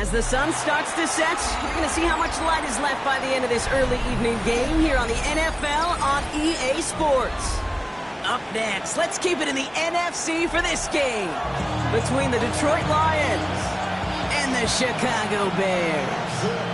As the sun starts to set, we're going to see how much light is left by the end of this early evening game here on the NFL on EA Sports. Up next, let's keep it in the NFC for this game between the Detroit Lions and the Chicago Bears.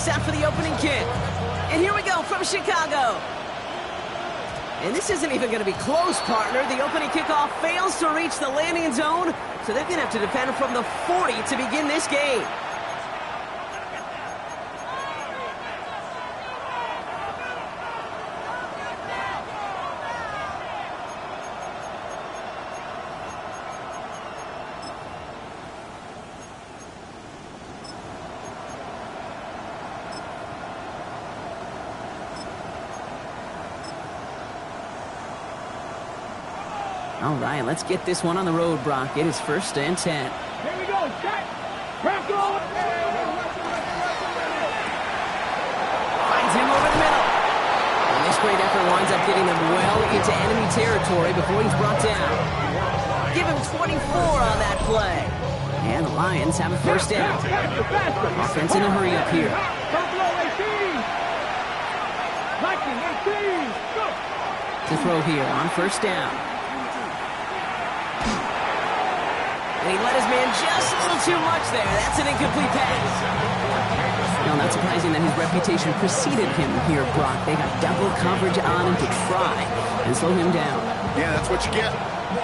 Out for the opening kick. And here we go from Chicago. And this isn't even going to be close, partner. The opening kickoff fails to reach the landing zone, so they're going to have to defend from the 40 to begin this game. All right, let's get this one on the road, Brock. It is 1st and 10. Here we go, set. Finds him over the middle. And this great effort winds up getting them well into enemy territory before he's brought down. Give him 24 on that play. And the Lions have a 1st down. Offense in a hurry up here. To throw here on 1st down. And he let his man just a little too much there. That's an incomplete pass. No, not surprising that his reputation preceded him here, Brock. They got double coverage on him to try and slow him down. Yeah, that's what you get.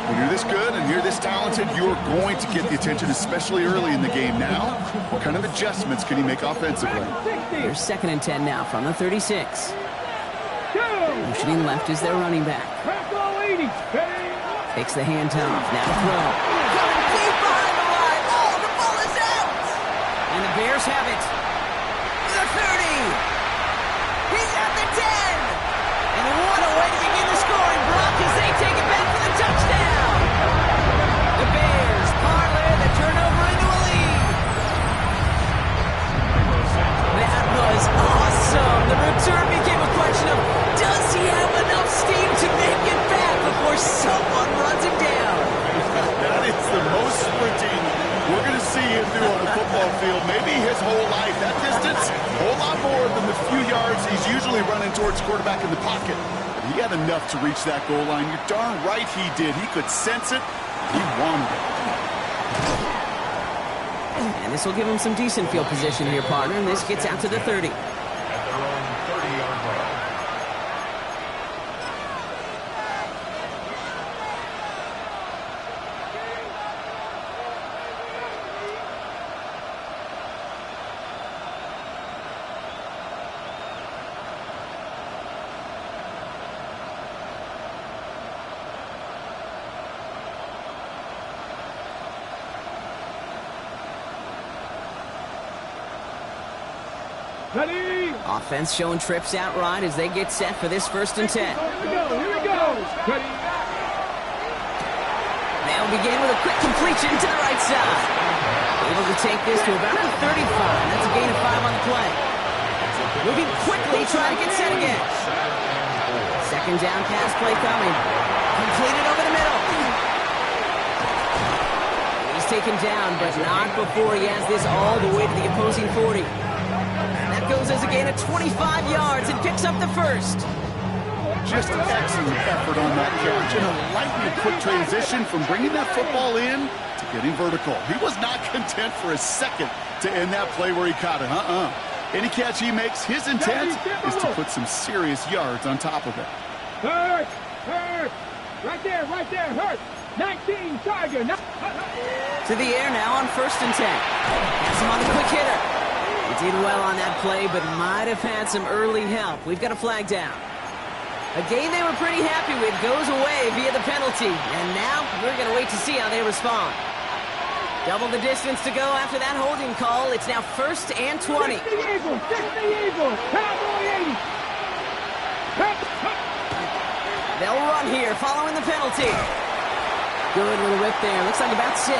When you're this good and you're this talented, you're going to get the attention, especially early in the game. Now, what kind of adjustments can he make offensively? Here's 2nd and 10 now from the 36. Motioning left is their running back. Takes the handoff. Now throw. And the Bears have it. The 30. He's at the 10. And what a way to begin the scoring, Brock, as they take it back for the touchdown. The Bears parlay the turnover into a lead. That was awesome. The return became a question of, does he have enough steam to make it back before someone runs him down? That is the most sprinting we're going to see him do on a football field. Maybe his whole life. That distance, a whole lot more than the few yards he's usually running towards quarterback in the pocket. But he had enough to reach that goal line. You're darn right he did. He could sense it. He wanted it. And this will give him some decent field position here, partner. And this gets out to the 30. Ready? Offense showing trips out right as they get set for this 1st and 10. Here we go. Ready? They'll begin with a quick completion to the right side. Able to take this to about a 35. That's a gain of 5 on the play. Moving quickly, trying to get set again. 2nd down pass play coming. Completed over the middle. He's taken down, but not before he has this all the way to the opposing 40. That goes as a gain of 25 yards and picks up the 1st. Just an excellent effort on that catch and a lightning quick transition from bringing that football in to getting vertical. He was not content for a second to end that play where he caught it. Any catch he makes, his intent is to put some serious yards on top of it. Hurt. Right there, hurt. 19, Tiger. To the air now on 1st and 10. Has him on the quick hitter. He did well on that play, but might have had some early help. We've got a flag down. A game they were pretty happy with goes away via the penalty. And now we're going to wait to see how they respond. Double the distance to go after that holding call. It's now 1st and 20. 60 Eagles. Cowboy 80. They'll run here following the penalty. Good little rip there. Looks like about 6.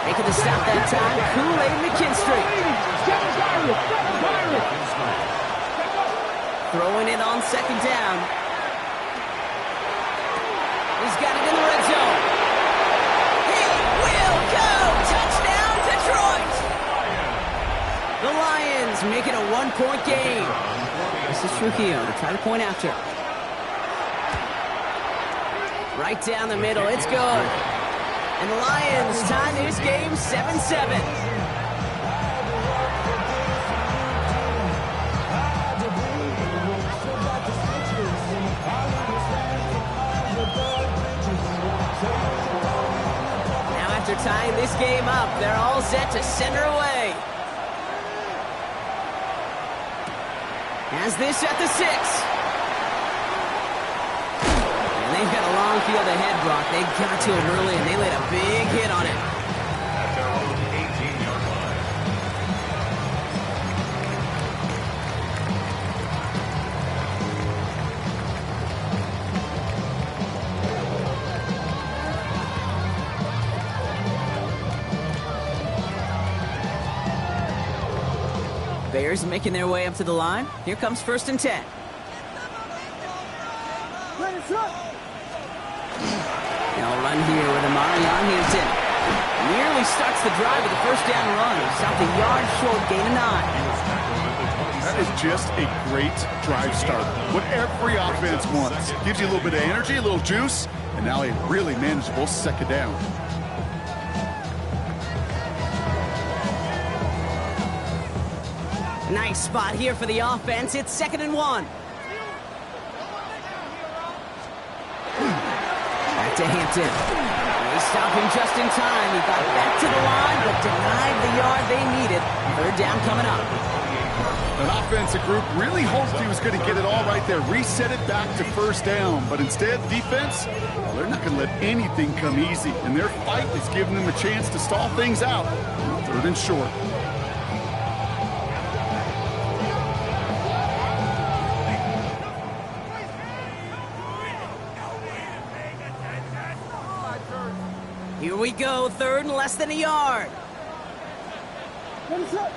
Making the stop that time, Kool-Aid McKinstry. Throwing it on second down. He's got it in the red zone. He will go! Touchdown, Detroit! The Lions make it a 1-point game. This is Trujillo to try to point after. Right down the middle, it's good. And the Lions tie this game 7-7. Now after tying this game up, they're all set to send her away. Has this at the 6. They've got a long field ahead, Brock. They got to him early, and they laid a big hit on it. Bears making their way up to the line. Here comes 1st and 10. They'll run here with Amarion Hampton. Nearly starts the drive with a first down run. Stopped a yard short, gain of 9. That is just a great drive start. What every offense wants. Gives you a little bit of energy, a little juice, and now a really manageable second down. Nice spot here for the offense. It's 2nd and 1. Back to Hampton. They stop him just in time. He got back to the line, but denied the yard they needed. 3rd down coming up. An offensive group really hoped he was going to get it all right there. Reset it back to 1st down. But instead, defense, well, they're not going to let anything come easy. And their fight is giving them a chance to stall things out. 3rd and short. Here we go, 3rd and less than a yard. What is up?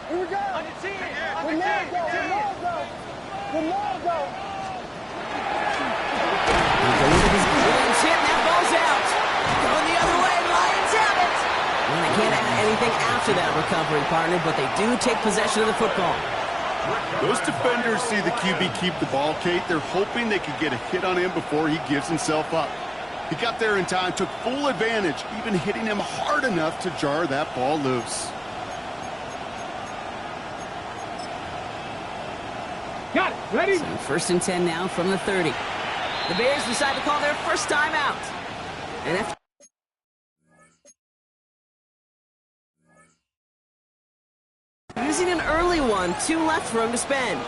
Here we go. On your team. Ronaldo. Williams hit, and that ball's out. Going the other way, Lions have it. And they can't add anything after that recovery, partner, but they do take possession of the football. Those defenders see the QB keep the ball, Kate. They're hoping they could get a hit on him before he gives himself up. He got there in time, took full advantage, even hitting him hard enough to jar that ball loose. Got it. Ready? So 1st and 10 now from the 30. The Bears decide to call their first time out. And after using an early one, 2 left for him to spend.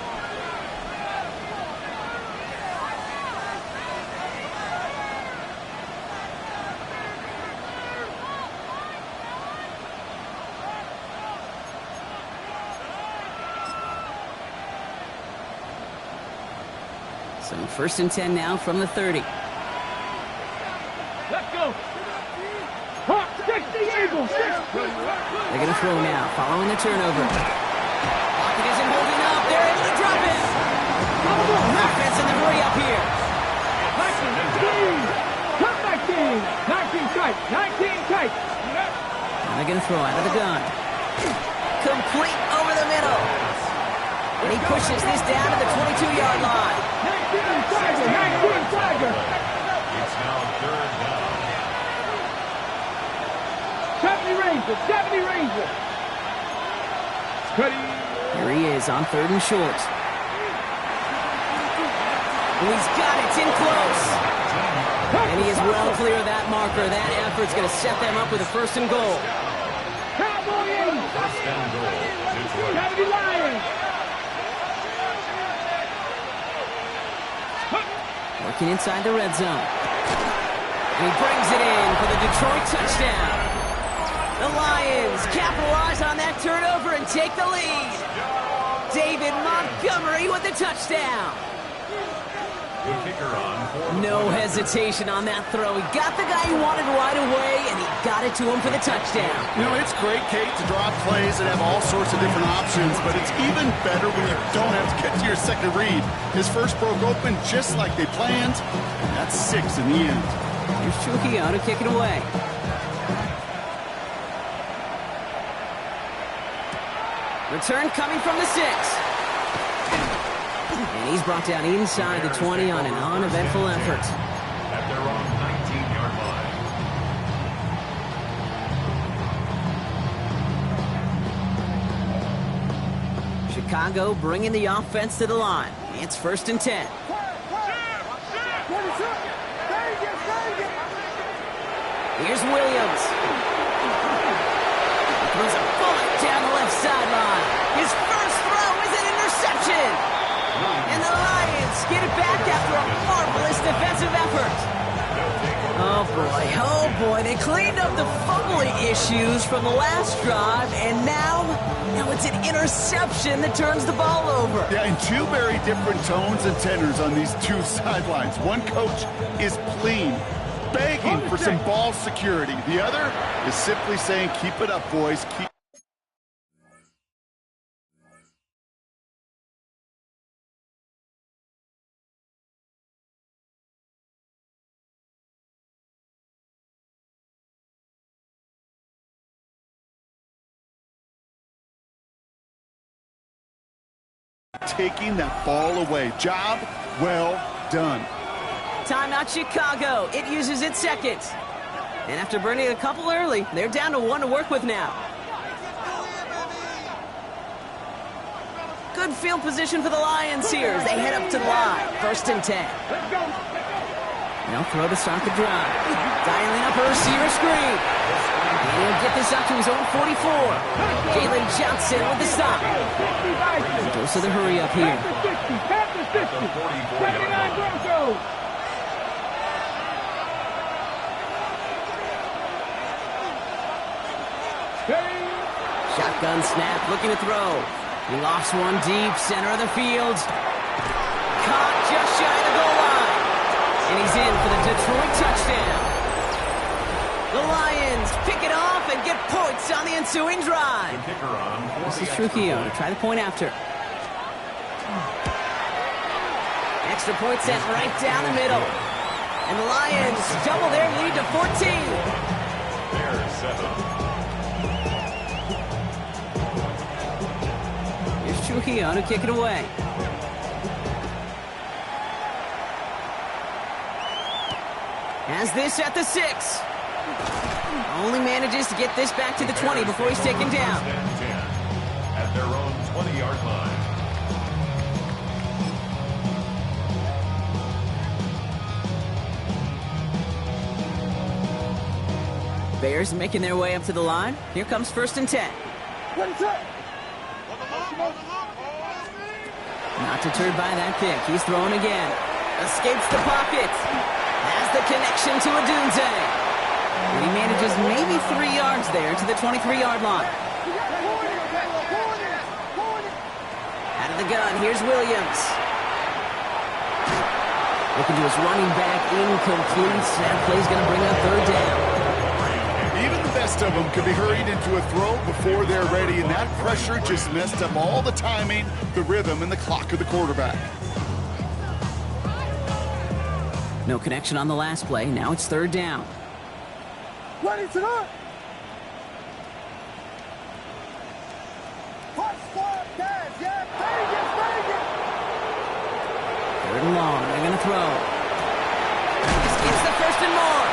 So 1st and 10 now from the 30. Let's go. Hawk, 60 Eagles. They're going to throw now, following the turnover. Pocket isn't holding up. They're able to drop it. Offense in the hurry up here. 19 tight. Now they're going to throw out of the gun. Complete over the middle. And he pushes this down to the 22-yard line. 19 Tiger. It's now 3rd down. 70 Rangers. Cuddy. Here he is on 3rd and short. And he's got it. It's in close. And he is well clear of that marker. That effort's going to set them up with a 1st and goal. Cowboy 80. 1st and goal. Detroit. 70 Lions. Working inside the red zone. And he brings it in for the Detroit touchdown. The Lions capitalize on that turnover and take the lead. David Montgomery with the touchdown. The kicker on for No hesitation on that throw. He got the guy he wanted right away, and he got it to him for the touchdown. You know, it's great, Kate, to draw plays and have all sorts of different options, but it's even better when you don't have to get to your second read. His first broke open just like they planned, and that's 6 in the end. Here's Trujillo to kick it away. Return coming from the 6. And he's brought down inside the 20 on an uneventful effort. at their own 19-yard line. Chicago bringing the offense to the line. It's 1st and 10. Here's Williams. Throws a bullet down the left sideline. His first throw is an interception. And the Lions get it back after a marvelous defensive effort. Oh boy, they cleaned up the fumbling issues from the last drive, and now it's an interception that turns the ball over. Yeah, and two very different tones and tenors on these two sidelines. One coach is pleading, begging for some ball security. The other is simply saying, keep it up, boys. Keep taking that ball away. Job well done. Timeout Chicago. It uses its second. And after burning a couple early, they're down to 1 to work with now. Good field position for the Lions here as they head up to the line. 1st and 10. They'll throw to start the drive. Dialing up a receiver screen. And he'll get this up to his own 44. Jalen Johnson with the stop. Goes to the hurry up here. Shotgun snap, looking to throw. He lofts one deep, center of the field. Caught just shy of the goal line. And he's in for the Detroit touchdown. The Lions pick it off and get points on the ensuing drive. The kicker on This is Trujillo to try the point after. Extra point sent right down the middle. And the Lions double their lead to 14. They're set up. Here's Trujillo to kick it away. Has this at the 6. Only manages to get this back to the 20 before he's taken down. 10 at their own 20-yard line. Bears making their way up to the line. Here comes 1st and 10. Not deterred by that pick. He's throwing again. Escapes the pocket. Has the connection to Adunze. And he manages maybe 3 yards there to the 23-yard line. Out of the gun, here's Williams. Looking to his running back, incomplete. That play's going to bring up 3rd down. Even the best of them could be hurried into a throw before they're ready, and that pressure just messed up all the timing, the rhythm, and the clock of the quarterback. No connection on the last play. Now it's 3rd down. 3rd and long. They're going to throw. It's the 1st and more.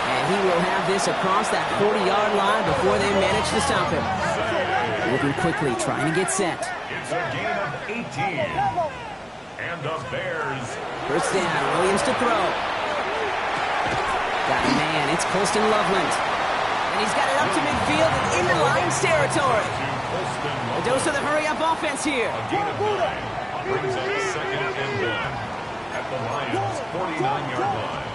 And he will have this across that 40-yard line before they manage to stop him. Moving quickly, trying to get set. It's a gain of 18. And the Bears. 1st down, Williams to throw. Got a man, it's Colston Loveland. And he's got it up to midfield and into Lions territory. A dose of the hurry-up offense here. A gain of 9 brings up 2nd and 1 at the Lions' 49-yard line.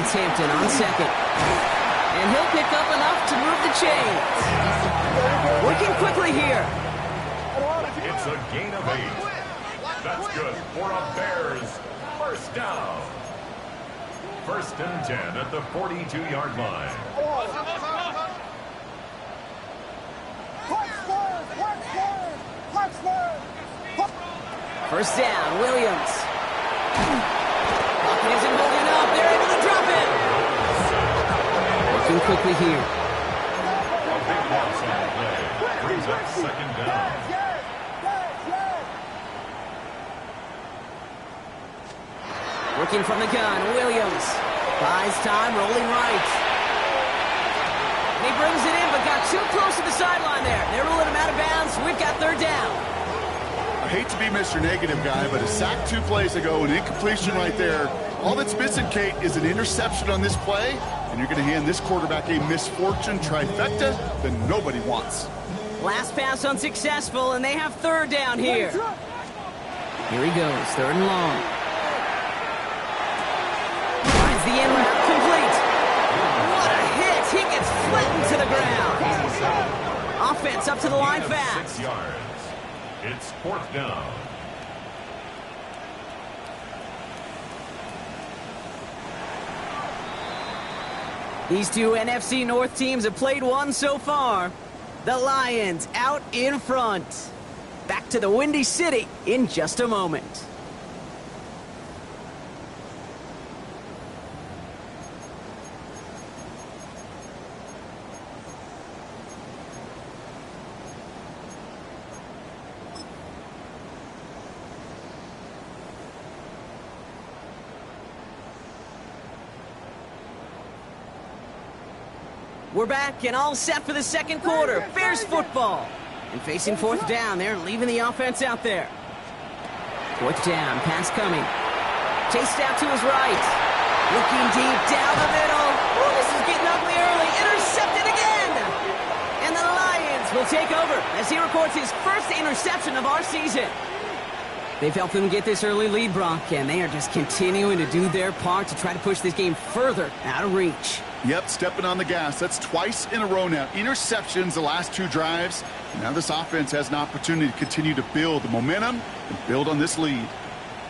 It's Hampton on 2nd. And he'll pick up enough to move the chains. Working quickly here. It's a gain of 8. That's good for a Bears First down. First and 10 at the 42-yard line. First down, Williams. Pocket isn't holding up. They're able to drop it. Working quickly here. A big loss on the play. Brings up second down. Working from the gun, Williams. Buys time, rolling right. And he brings it in, but got too close to the sideline there. They're ruling him out of bounds. We've got third down. I hate to be Mr. Negative guy, but a sack 2 plays ago, an incompletion right there. All that's missing, Kate, is an interception on this play, and you're going to hand this quarterback a misfortune trifecta that nobody wants. Last pass unsuccessful, and they have third down here. Here he goes, third and long. Finds the end route, complete. What a hit! He gets flattened to the ground. Offense up to the line fast. 6 yards. It's fourth down. These two NFC North teams have played one so far. The Lions out in front. Back to the Windy City in just a moment. We're back and all set for the second quarter. Bears football. And facing fourth down, they're leaving the offense out there. Fourth down, pass coming. Chased out to his right. Looking deep down the middle. Ooh, this is getting ugly early. Intercepted again. And the Lions will take over as he records his first interception of our season. They've helped them get this early lead, Brock, and they are just continuing to do their part to try to push this game further out of reach. Yep, stepping on the gas. That's twice in a row now. Interceptions the last 2 drives. Now this offense has an opportunity to continue to build the momentum and build on this lead.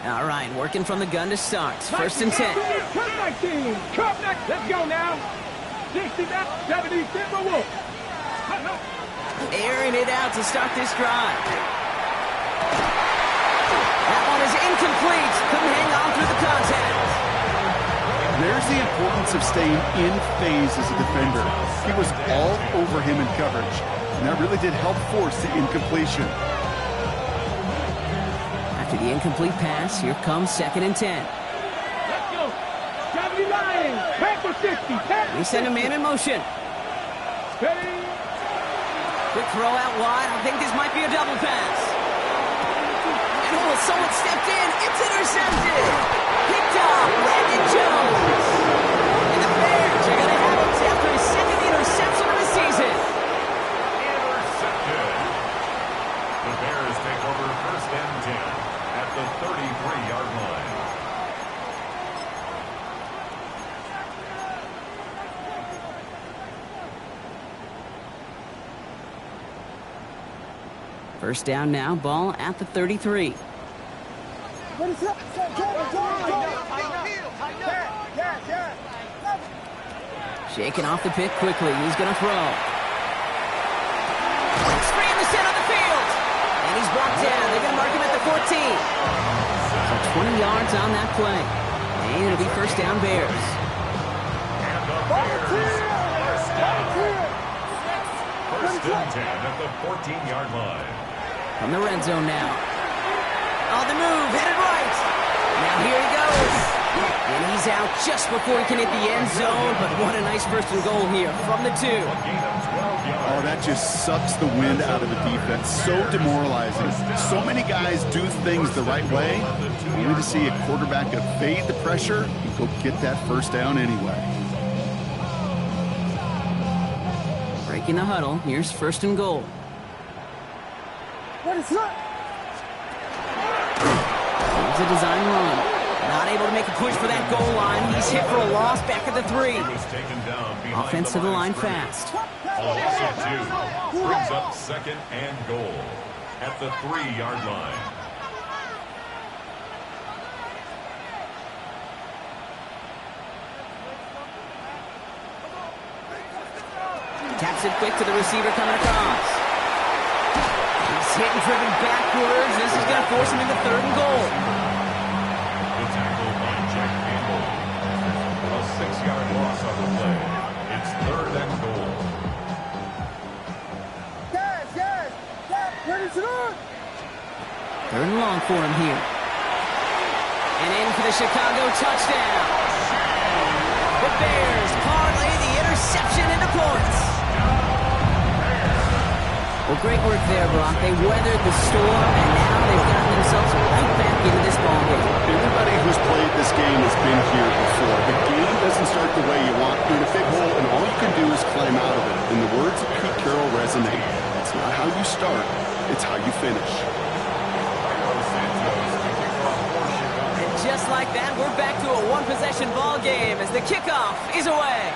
All right, working from the gun to start. First and 10. Cut 19. Cut next. Let's go now. 60 back. 70. Simple Wolf. Airing it out to start this drive. That one is incomplete. Couldn't hang on through the contact. There's the importance of staying in phase as a defender. He was all over him in coverage, and that really did help force the incompletion. After the incomplete pass, here comes second and 10. Let's go. 70 Lions. Back for 60. We send a man in motion. Ready. Quick throw out wide. I think this might be a double pass. And oh, someone stepped in. It's intercepted. Picked up. Brandon Jones. And the Bears are going to have it after his second interception of the season. Intercepted. The Bears take over first and 10 at the 33-yard line. First down now, ball at the 33. What is up? Shaking off the pick quickly. He's going to throw. Free in the center of the field. And he's brought down. They're going to mark him at the 14. So 20 yards on that play. And it'll be first down Bears. And the Bears are down. First and 10 at the 14-yard line. From the red zone now. On the move, headed right. Now here he goes. And he's out just before he can hit the end zone. But what a nice first and goal here from the 2. A gain of 12 yards. Oh, that just sucks the wind out of the defense. So demoralizing. So many guys do things the right way, only to see a quarterback evade the pressure and go get that first down anyway. Breaking the huddle. Here's first and goal. What is up? Here's a design run. Not able to make a push for that goal line. He's hit for a loss back at the 3. He was taken down behind Offense to the line fast. A loss of 2 brings up second and goal at the 3-yard line. it quick to the receiver coming across. He's hit and driven backwards. This is going to force him into 3rd and goal. The tackle by Jack Campbell. A 6-yard loss on the play. It's 3rd and goal. Ready to run. 3rd and long for him here. And in for the Chicago touchdown. The Bears parlay the interception into points. Well, great work there, Brock. They weathered the storm, and now they've gotten themselves right back into this ballgame. Everybody who's played this game has been here before. The game doesn't start the way you want. You're in a big hole, and all you can do is climb out of it. And the words of Pete Carroll resonate. It's not how you start, it's how you finish. And just like that, we're back to a one-possession ball game as the kickoff is away.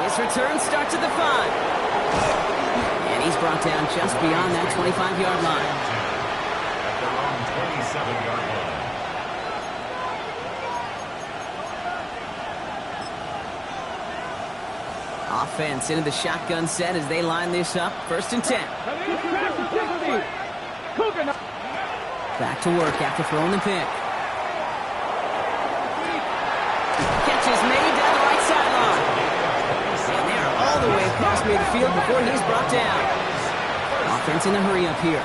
His return starts at the 5. And he's brought down just beyond that 25-yard line. At their own 27-yard line. Offense into the shotgun set as they line this up. 1st and 10. Back to work after throwing the pick. Catch is made down the right sideline. And they're all the way across midfield before he's brought down. Offense in a hurry up here.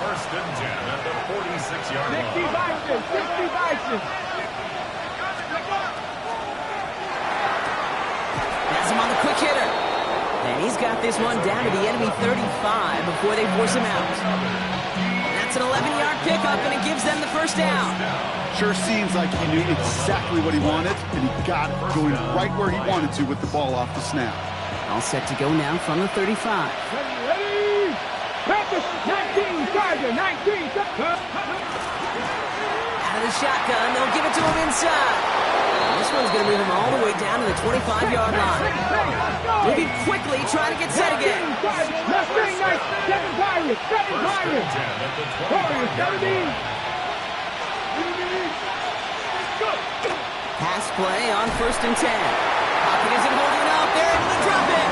1st and 10 at the 46-yard line. 60 Bison. Has him on the quick hitter. And he's got this one down to the enemy 35 before they force him out. That's an 11-yard pickup, and it gives them the 1st down. Sure seems like he knew exactly what he wanted, and he got it going right where he wanted to with the ball off the snap. All set to go now from the 35. Ready. Practice. 19, Tiger. 19. Out of the shotgun, they'll give it to him inside. And this one's going to move him all the way down to the 25-yard line. Moving quickly, trying to get set again. Mustang Knights. 7 Pirates. 7 Pirates. Warriors. 17. Pass play on 1st and 10. Pocket isn't holding up. They're able to drop it.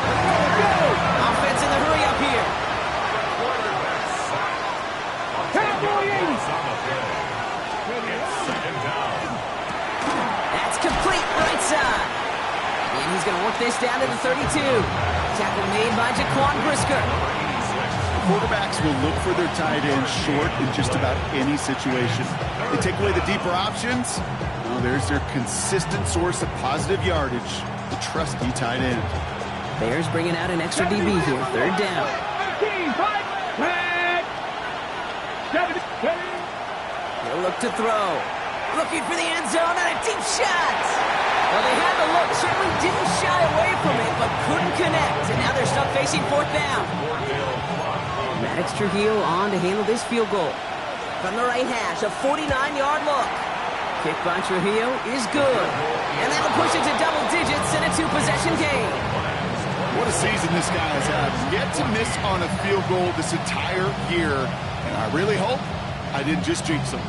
Offense in the hurry up here. That's complete right side. And he's going to work this down to the 32. Tackle made by Jaquan Brisker. Quarterbacks will look for their tight end short in just about any situation. They take away the deeper options. Well, there's their consistent source of positive yardage, the trusty tight end. Bears bringing out an extra DB here. 3rd down. He'll look to throw. Looking for the end zone and a deep shot. Well, they had the look. Certainly didn't shy away from it, but couldn't connect. And now they're stuck facing 4th down. Maddox Trujillo on to handle this field goal. From the right hash, a 49-yard look. Kick by Trujillo is good. And that'll push it to double digits in a 2-possession game. What a season this guy has had. Yet to miss on a field goal this entire year. And I really hope I didn't just jinx him.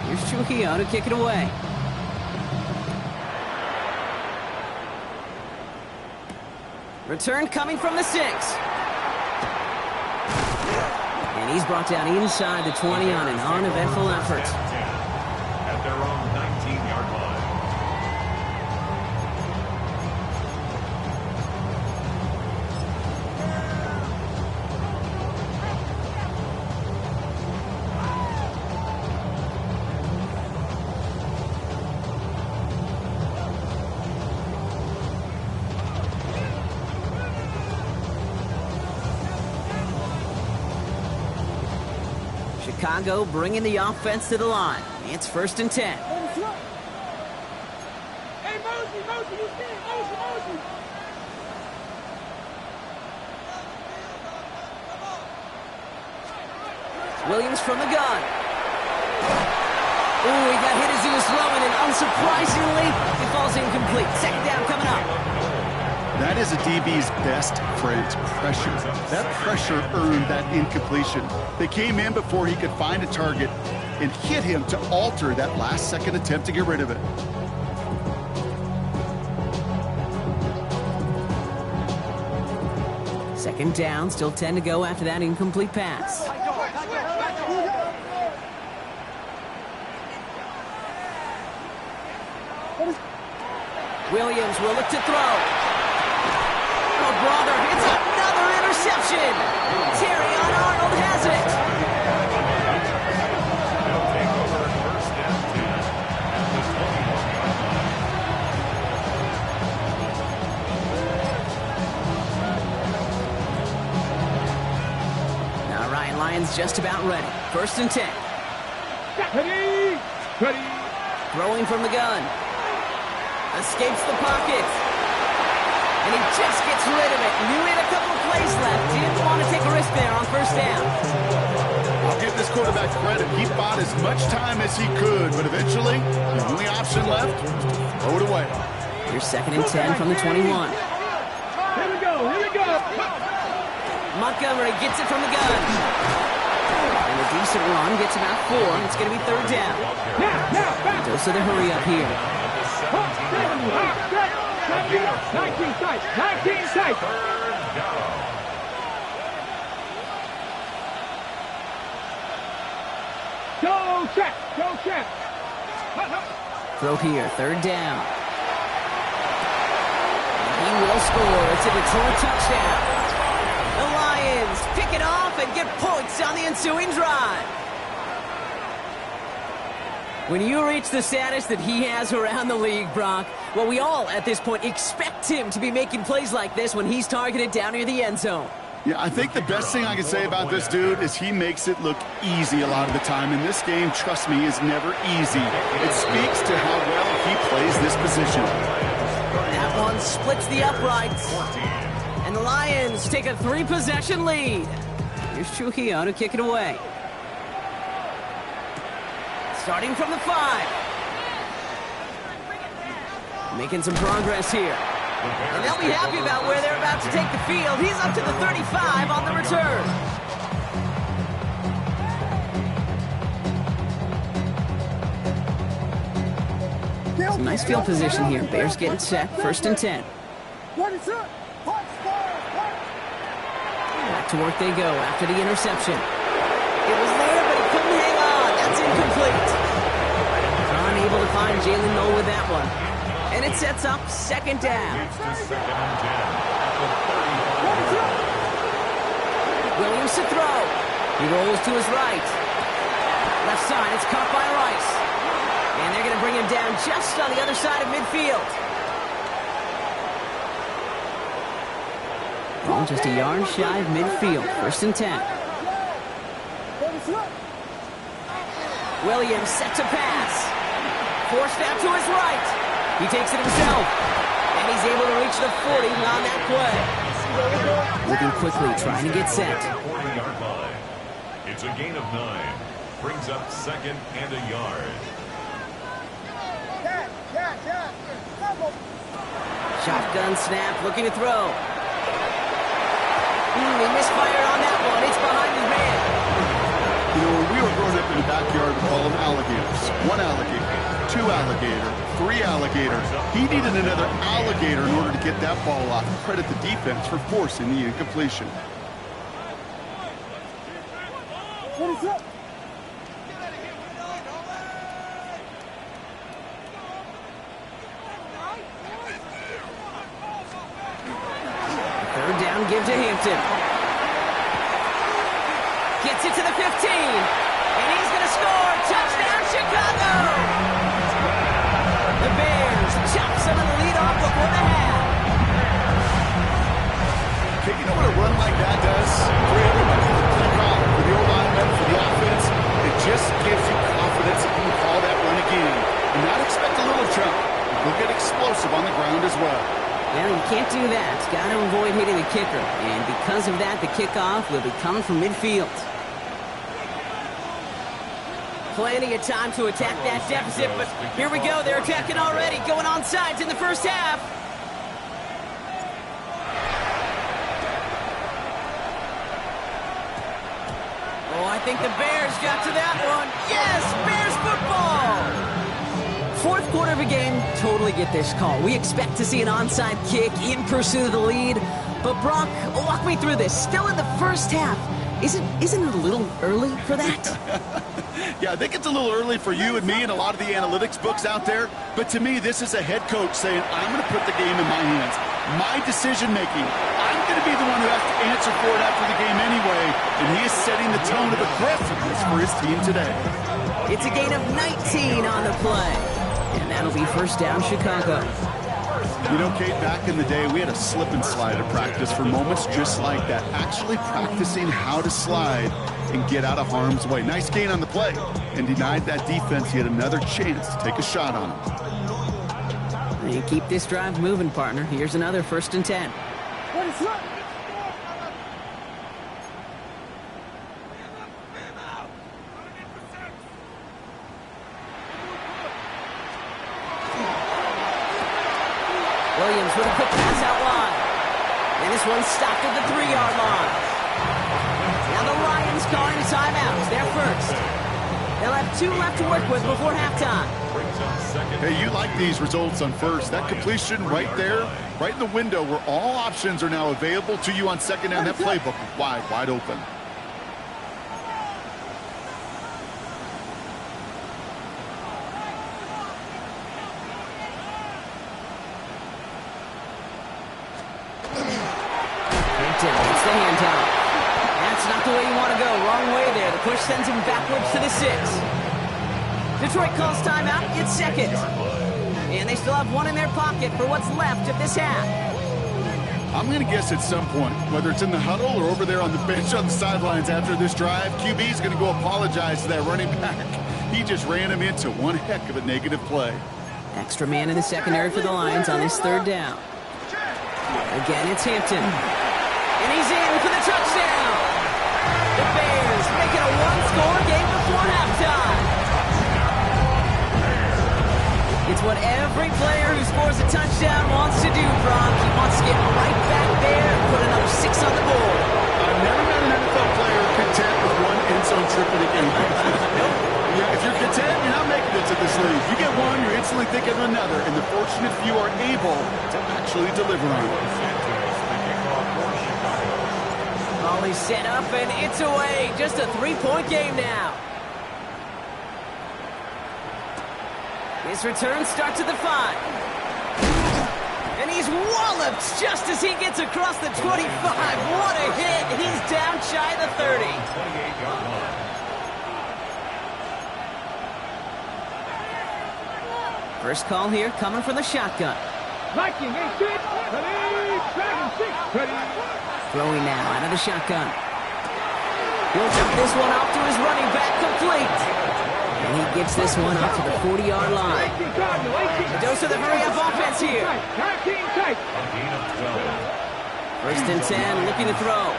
Here's Trujillo to kick it away. Return coming from the 6. And he's brought down inside the 20 on an uneventful effort. At their own 19-yard line. Chicago bringing the offense to the line. It's 1st and 10. Hey, Mosey, you see it. Mosey. Williams from the gun. Ooh, he got hit as he was throwing, and unsurprisingly, he falls incomplete. 2nd down coming up. That is a DB's best friend, pressure. That pressure earned that incompletion. They came in before he could find a target and hit him to alter that last-second attempt to get rid of it. Second down, still 10 to go after that incomplete pass. Williams will look to throw. Oh, brother, it's another interception. Terry on Arnold has it. They'll take over first and 10 at the 21-yard line. All right, Lions just about ready. First and 10. Ready. Ready. Throwing from the gun. Escapes the pocket. And he just gets rid of it. Knew he had a couple of plays left. Didn't want to take a risk there on first down. I'll give this quarterback credit. He bought as much time as he could, but eventually, the only option left, throw it away. Here's second and 10 from the 21. Here we go. Here we go. Montgomery gets it from the gun. And a decent run gets about 4. It's going to be third down. Now, back. Dose of the hurry up here. 19 sight. 19 sight. Go check. Go check. Throw here, third down. And he will score. It's a Detroit touchdown. The Lions pick it off and get points on the ensuing drive. When you reach the status that he has around the league, Brock, well, we all at this point expect him to be making plays like this when he's targeted down near the end zone. Yeah, I think the best thing I can say about this dude is he makes it look easy a lot of the time. And this game, trust me, is never easy. It speaks to how well he plays this position. That one splits the uprights. And the Lions take a 3-possession lead. Here's Trujillo to kick it away. Starting from the 5. Making some progress here. And they'll be happy about where they're about to take the field. He's up to the 35 on the return. Some nice field position here. Bears getting set. First and 10. Back to work they go after the interception. It was there, but he couldn't hang on. That's incomplete. Unable to find Jalen Noel with that one. And it sets up second down. It's the second and 10 at the 35. Williams to throw. He rolls to his right. Left side, it's caught by Rice. And they're going to bring him down just on the other side of midfield. Ball just a yard shy of midfield. First and 10. Williams set to pass. Forced out to his right. He takes it himself. And he's able to reach the 40 on that play. Moving quickly, trying to get set. 40-yard line. It's a gain of 9. Brings up second and a yard. Shotgun snap, looking to throw. He misfired on that one. It's behind his man. You know, when we were growing up in the backyard, we call them alligators. 1 alligator, 2 alligator, 3 alligator. He needed another alligator in order to get that ball off. Credit the defense for forcing the incompletion. Third down, give to Hampton. Gets it to the 15. And he's going to score. Touchdown, Chicago! The Bears chop some of the lead off before the half. Okay, you know what a run like that does for everybody? For the crowd, for the O-lineman, for the offense, it just gives you confidence that you can call that run again. And not expect a little jump. He'll get explosive on the ground as well. Well, you can't do that. Got to avoid hitting the kicker. And because of that, the kickoff will be coming from midfield. Plenty of time to attack that deficit, but here we go. They're attacking already. Going on sides in the first half. Oh, I think the Bears got to that one. Yes, Bears football! Fourth quarter of a game, totally get this call. We expect to see an onside kick in pursuit of the lead. But Brock, walk me through this. Still in the first half. Isn't it a little early for that? Yeah, I think it's a little early for you and me and a lot of the analytics books out there. But to me, this is a head coach saying, I'm going to put the game in my hands. My decision-making. I'm going to be the one who has to answer for it after the game anyway. And he is setting the tone of aggressiveness for his team today. It's a gain of 19 on the play. And that'll be first down, Chicago. You know, Kate, back in the day, we had a slip and slide at practice for moments just like that. Actually practicing how to slide and get out of harm's way. Nice gain on the play. And denied that defense yet another chance to take a shot on him. And keep this drive moving, partner. Here's another 1st and 10. Williams with a quick pass out wide. And this one's stopped at the 3-yard line. Now the Lions calling a timeout. They're first. They'll have 2 left to work with before halftime. Hey, you like these results on first. That completion right there, right in the window where all options are now available to you on second down. That playbook is wide open. It's the handout. That's not the way you want to go. Wrong way there. The push sends him backwards to the 6. Detroit calls timeout. It's second. And they still have 1 in their pocket for what's left of this half. I'm going to guess at some point, whether it's in the huddle or over there on the bench on the sidelines after this drive, QB's going to go apologize to that running back. He just ran him into one heck of a negative play. Extra man in the secondary for the Lions on this 3rd down. Again, it's Hampton. And he's in for the touchdown. The Bears make it a 1-score game before halftime. It's what every player who scores a touchdown wants to do, Brock. He wants to get right back there and put another 6 on the board. I've never met an NFL player content with 1 end zone trip in a game. Yeah, if you're content, you're not making it to this league. You get 1, you're instantly thinking of another, and the fortunate few are able to actually deliver on it. He's set up and it's away. Just a 3-point game now. His return starts at the 5. And he's walloped just as he gets across the 25. What a hit. He's down shy of the 30. First call here coming from the shotgun. Viking 8-6, ready, Dragon 6, ready. Throwing now out of the shotgun. He'll jump this one off to his running back, complete. And he gets this one off to the 40-yard line. A dose of the hurry-up offense here. 1st and 10, looking to throw.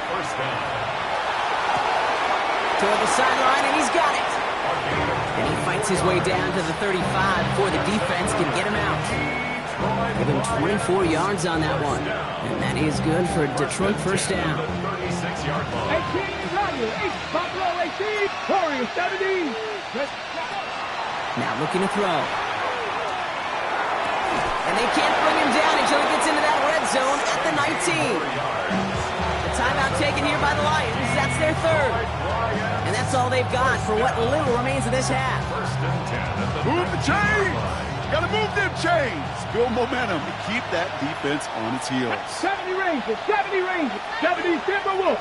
Toward the sideline, and he's got it. And he fights his way down to the 35 before the defense can get him out. Give him 24 yards on that one. And that is good for a Detroit first down. 18, Buffalo 18, Warriors 70. Now looking to throw. And they can't bring him down until he gets into that red zone at the 19. The timeout taken here by the Lions. That's their 3rd. And that's all they've got for what little remains of this half. Move the chains! Gotta move them chains! Build momentum to keep that defense on its heels. 70 Rangers, 70 Rangers, 70 Timberwolves.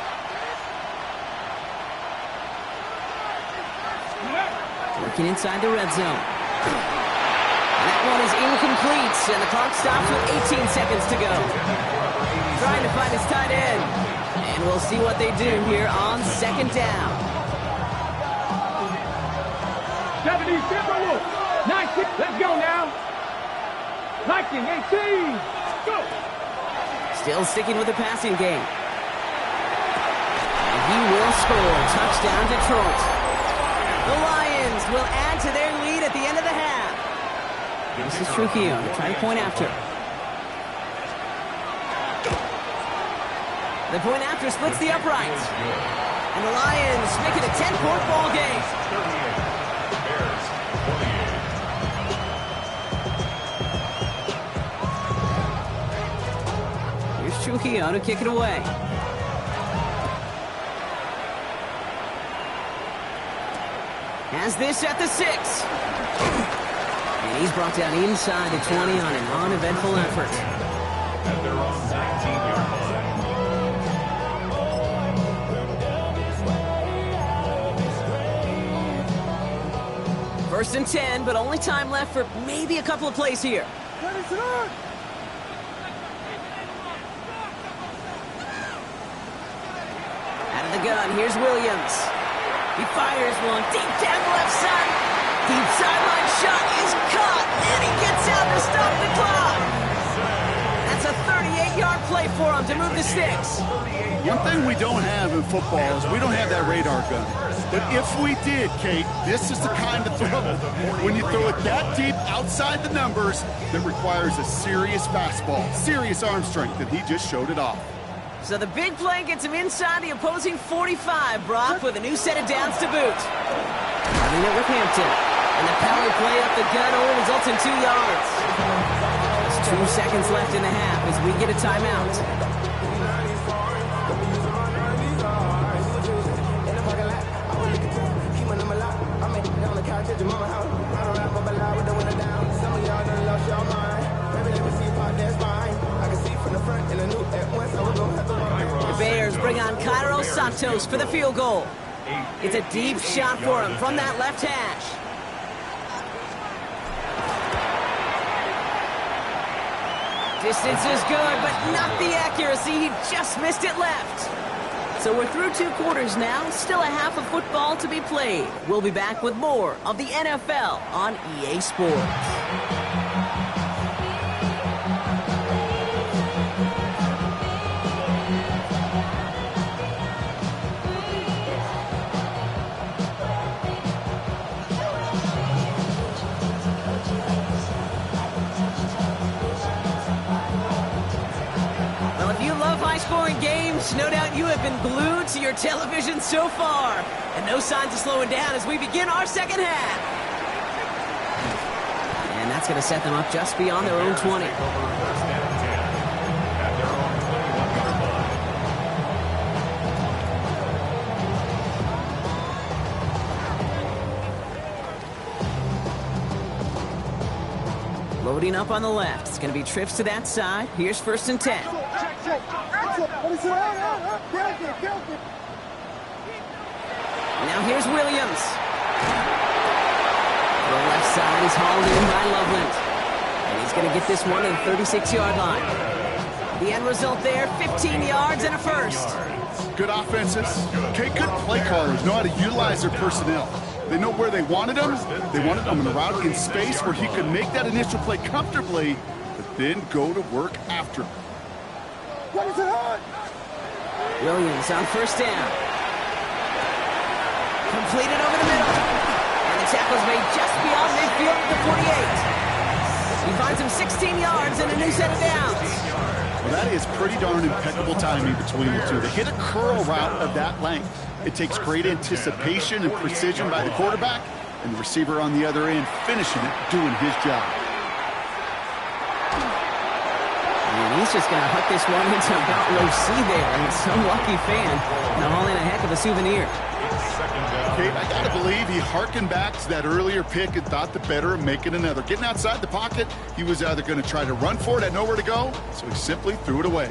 Working inside the red zone. And that one is incomplete, and the clock stops with 18 seconds to go. Trying to find his tight end. And we'll see what they do here on 2nd down. 70 Timberwolves. 19, let's go now. 19, 18, go. Still sticking with the passing game. And he will score. Touchdown, Detroit. The Lions will add to their lead at the end of the half. This is Trujillo trying to point after. The point after splits the uprights. And the Lions make it a 10-point ball game. 38. Bears 28. Here's Trujillo to kick it away. Has this at the 6. And he's brought down inside the 20 on an uneventful effort. At their own 19-yard line. First and 10, but only time left for maybe a couple of plays here. Out of the gun, here's Williams. He fires one deep down the left side. Deep sideline shot is caught, and he gets out to stop the clock. That's a 38-yard play for him to move the sticks. One thing we don't have in football is we don't have that radar gun. But if we did, Kate, this is the kind of throw. When you throw it that deep outside the numbers, that requires a serious fastball, serious arm strength, and he just showed it off. So the big play gets him inside the opposing 45, Brock, with a new set of downs to boot. Running it with Hampton. And the power play up the gut only results in 2 yards. There's 2 seconds left in the half as we get a timeout. The Bears bring on Cairo Santos for the field goal. It's a deep shot for him from that left hash. Distance is good, but not the accuracy. He just missed it left. So we're through 2 quarters now. Still a half of football to be played. We'll be back with more of the NFL on EA Sports. High-scoring games, no doubt you have been glued to your television so far. And no signs of slowing down as we begin our second half. And that's going to set them up just beyond their own 20. Loading up on the left. It's going to be trips to that side. Here's first and 10. Now here's Williams. The left side is hauled in by Loveland. And he's going to get this one to the 36-yard line. The end result there, 15 yards and a first. Good offenses. Okay, good play callers know how to utilize their personnel. They know where they wanted him. They wanted him in a route in space where he could make that initial play comfortably, but then go to work after. Williams on first down. Completed over the middle. And the tackle's made just beyond midfield at the 48. He finds him 16 yards and a new set of downs. Well, that is pretty darn impeccable timing between the two. They hit a curl route of that length. It takes great anticipation and precision by the quarterback, and the receiver on the other end finishing it, doing his job. And he's just going to hook this one into about low C there, and some lucky fan going to haul in a heck of a souvenir. Kate, I got to believe he hearkened back to that earlier pick and thought the better of making another. Getting outside the pocket, he was either going to try to run for it, had nowhere to go, so he simply threw it away.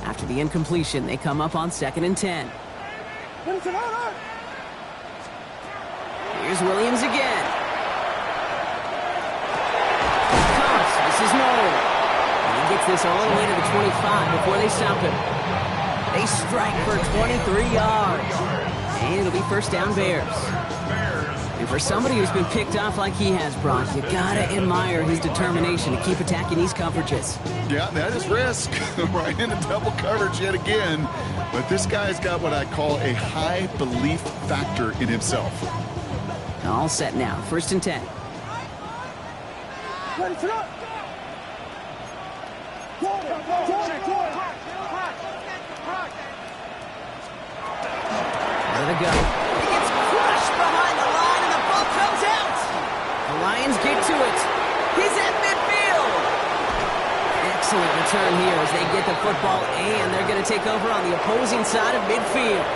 After the incompletion, they come up on 2nd and 10. Here's Williams again. This is Noel. And he gets this all the way to the 25 before they stop him. They strike for 23 yards. And it'll be first down Bears. And for somebody who's been picked off like he has, Brock, you gotta admire his determination to keep attacking these coverages. Yeah, that is risk. Right into double coverage yet again. But this guy's got what I call a high belief factor in himself. All set now. First and 10. For the go. He gets crushed behind the line, and the ball comes out. The Lions get to it. He's at midfield. Excellent return here as they get the football, and they're going to take over on the opposing side of midfield.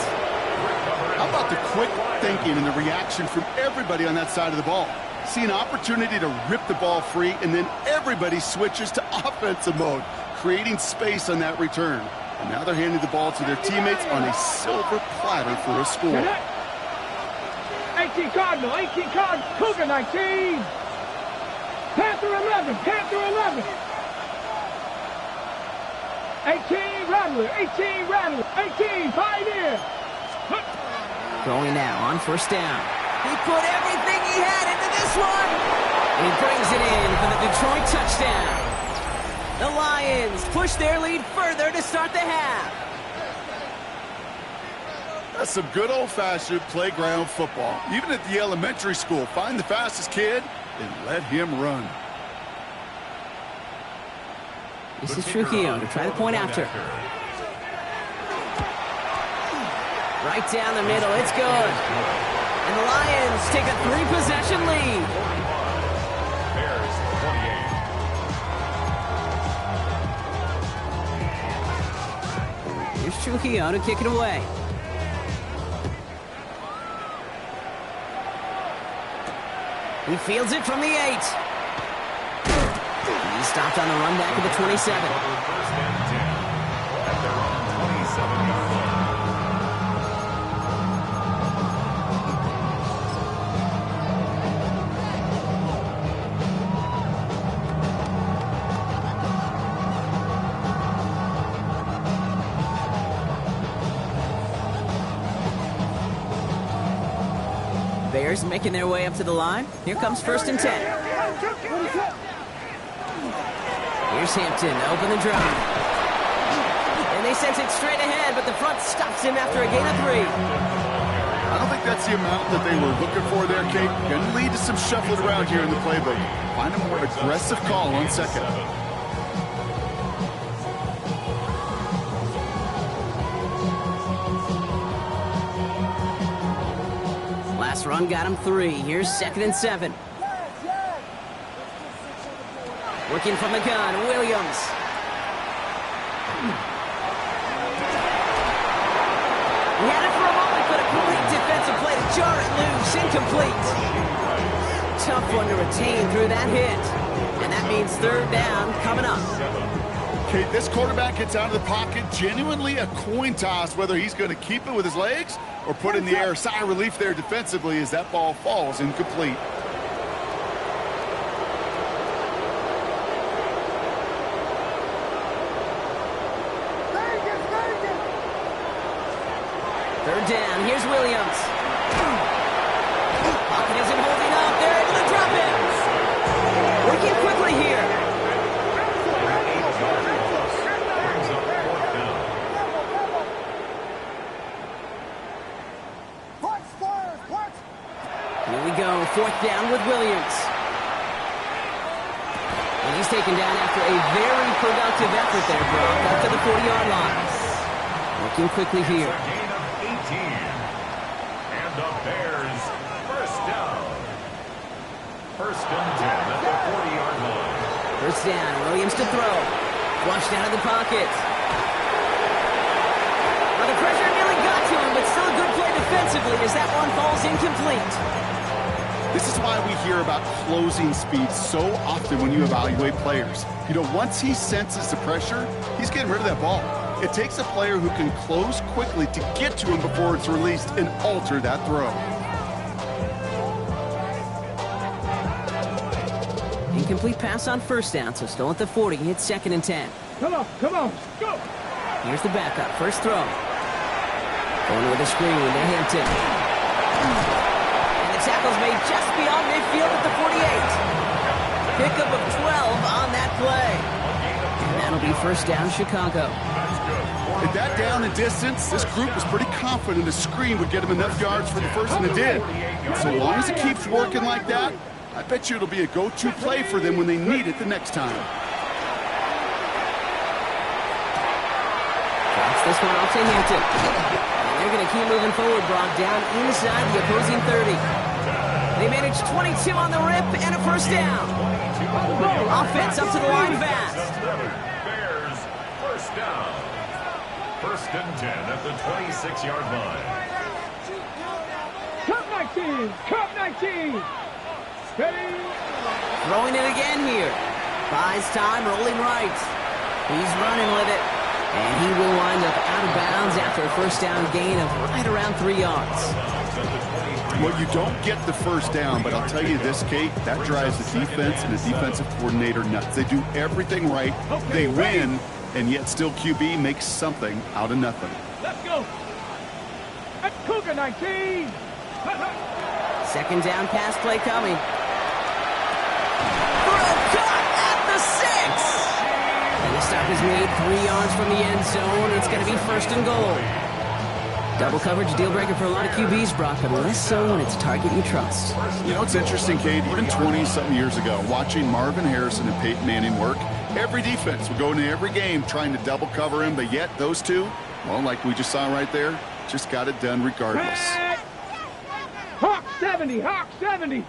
How about the quick thinking and the reaction from everybody on that side of the ball? See an opportunity to rip the ball free, and then everybody switches to offensive mode, creating space on that return. And now they're handing the ball to their teammates on a silver platter for a score. 18 Cardinal, 18 Cardinal, Cougar 19. Panther 11, Panther 11. 18 Rattler, 18 Rattler, 18 Pioneer. Going now on first down. He put everything he had into this one. He brings it in for the Detroit touchdown. The Lions push their lead further to start the half. That's some good old-fashioned playground football. Even at the elementary school, find the fastest kid and let him run. This is Trujillo to try the point after. Right down the middle, it's good. And the Lions take a 3-possession lead. Bears 28. Here's Trujillo to kick it away. He fields it from the 8. He's stopped on the run back at the 27. First and 10 at their own 27-yard line. Bears making their way up to the line. Here comes first and 10. Here's Hampton to open the drive. And they sent it straight ahead, but the front stops him after a gain of 3. I don't think that's the amount that they were looking for there, Kate. Going to lead to some shuffling around here in the playbook. Find a more aggressive call on second. Last run got him 3. Here's second and 7. Working from the gun, Williams. He had it for a moment, but a complete defensive play to jar it loose. Incomplete. Tough one to retain through that hit. And that means third down coming up. Kate, this quarterback gets out of the pocket, genuinely a coin toss whether he's going to keep it with his legs or put in the air. Sigh of relief there defensively as that ball falls incomplete. Third down, here's Williams. Pocket isn't holding up. They're able to drop it. Working quickly here. Here we go, fourth down with Williams. And he's taken down after a very productive effort there, Brock, up to the 40-yard line. Working quickly here. Gain of 18. And the Bears first down. First and 10 at the 40-yard line. First down, Williams to throw. Flushed out of the pocket. Well, the pressure nearly got to him, but still a good play defensively as that one falls incomplete. This is why we hear about closing speed so often when you evaluate players. You know, once he senses the pressure, he's getting rid of that ball. It takes a player who can close quickly to get to him before it's released and alter that throw. Incomplete pass on first down, so still at the 40. It's second and 10. Come on, go! Here's the backup, first throw. Going with a screen to Hampton. And the tackle's made just beyond midfield at the 48. Pickup of 12 on that play. And that'll be first down, Chicago. At that down and distance, this group was pretty confident a screen would get him enough yards for the first, and it did. And so long as it keeps working like that, I bet you it'll be a go-to play for them when they need it the next time. Drops this one off to Hampton. And They're going to keep moving forward, Brock, down inside the opposing 30. They managed 22 on the rip and a first down. Offense up to the line fast. Bears, first down. First and 10 at the 26-yard line. Cup 19! Cup 19! Ready? Throwing it again here. Buys time, rolling right. He's running with it. And he will wind up out of bounds after a first down gain of right around 3 yards. Well, you don't get the first down, but I'll tell you this, Kate, that drives the defense and the defensive coordinator nuts. They do everything right. They win, and yet still QB makes something out of nothing. Let's go! That's Cougar 19! Second down pass play coming. Throw caught at the 6! And the stop is made 3 yards from the end zone. It's going to be first and goal. Double coverage, deal breaker for a lot of QBs, Brock, but less so when it's a target you trust. You know, it's interesting, Kate, even 20-something years ago, watching Marvin Harrison and Peyton Manning work, every defense would go into every game trying to double cover him, but yet those two, well, like we just saw right there, just got it done regardless. Hawk 70! Hawk 70!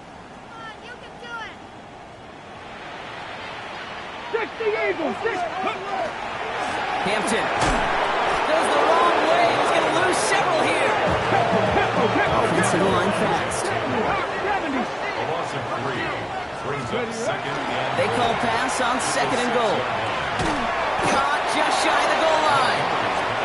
60 Eagles! 6! Hampton goes the wrong way. He's going to lose several here. Offensive line fast. Hawk 70! A loss of 3. Brings up second and They call pass on second and goal. Caught just shy of the goal line.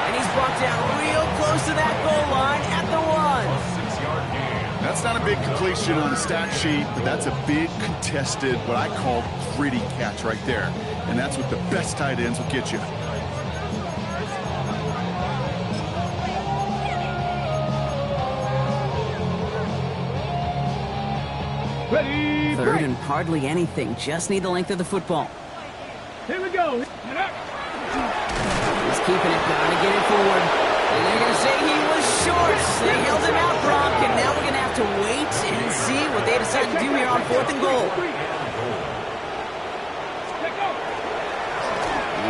And he's brought down real close to that goal line at the 1. 6-yard gain. That's not a big completion on a stat sheet, but that's a big contested, what I call gritty catch right there. And that's what the best tight ends will get you. Ready? Third and hardly anything. Just need the length of the football. Here we go. He's keeping it, trying to get it forward. And they're going to say he was short. They held him out, Brock, and now we're going to have to wait and see what they decide to do here on 4th and goal.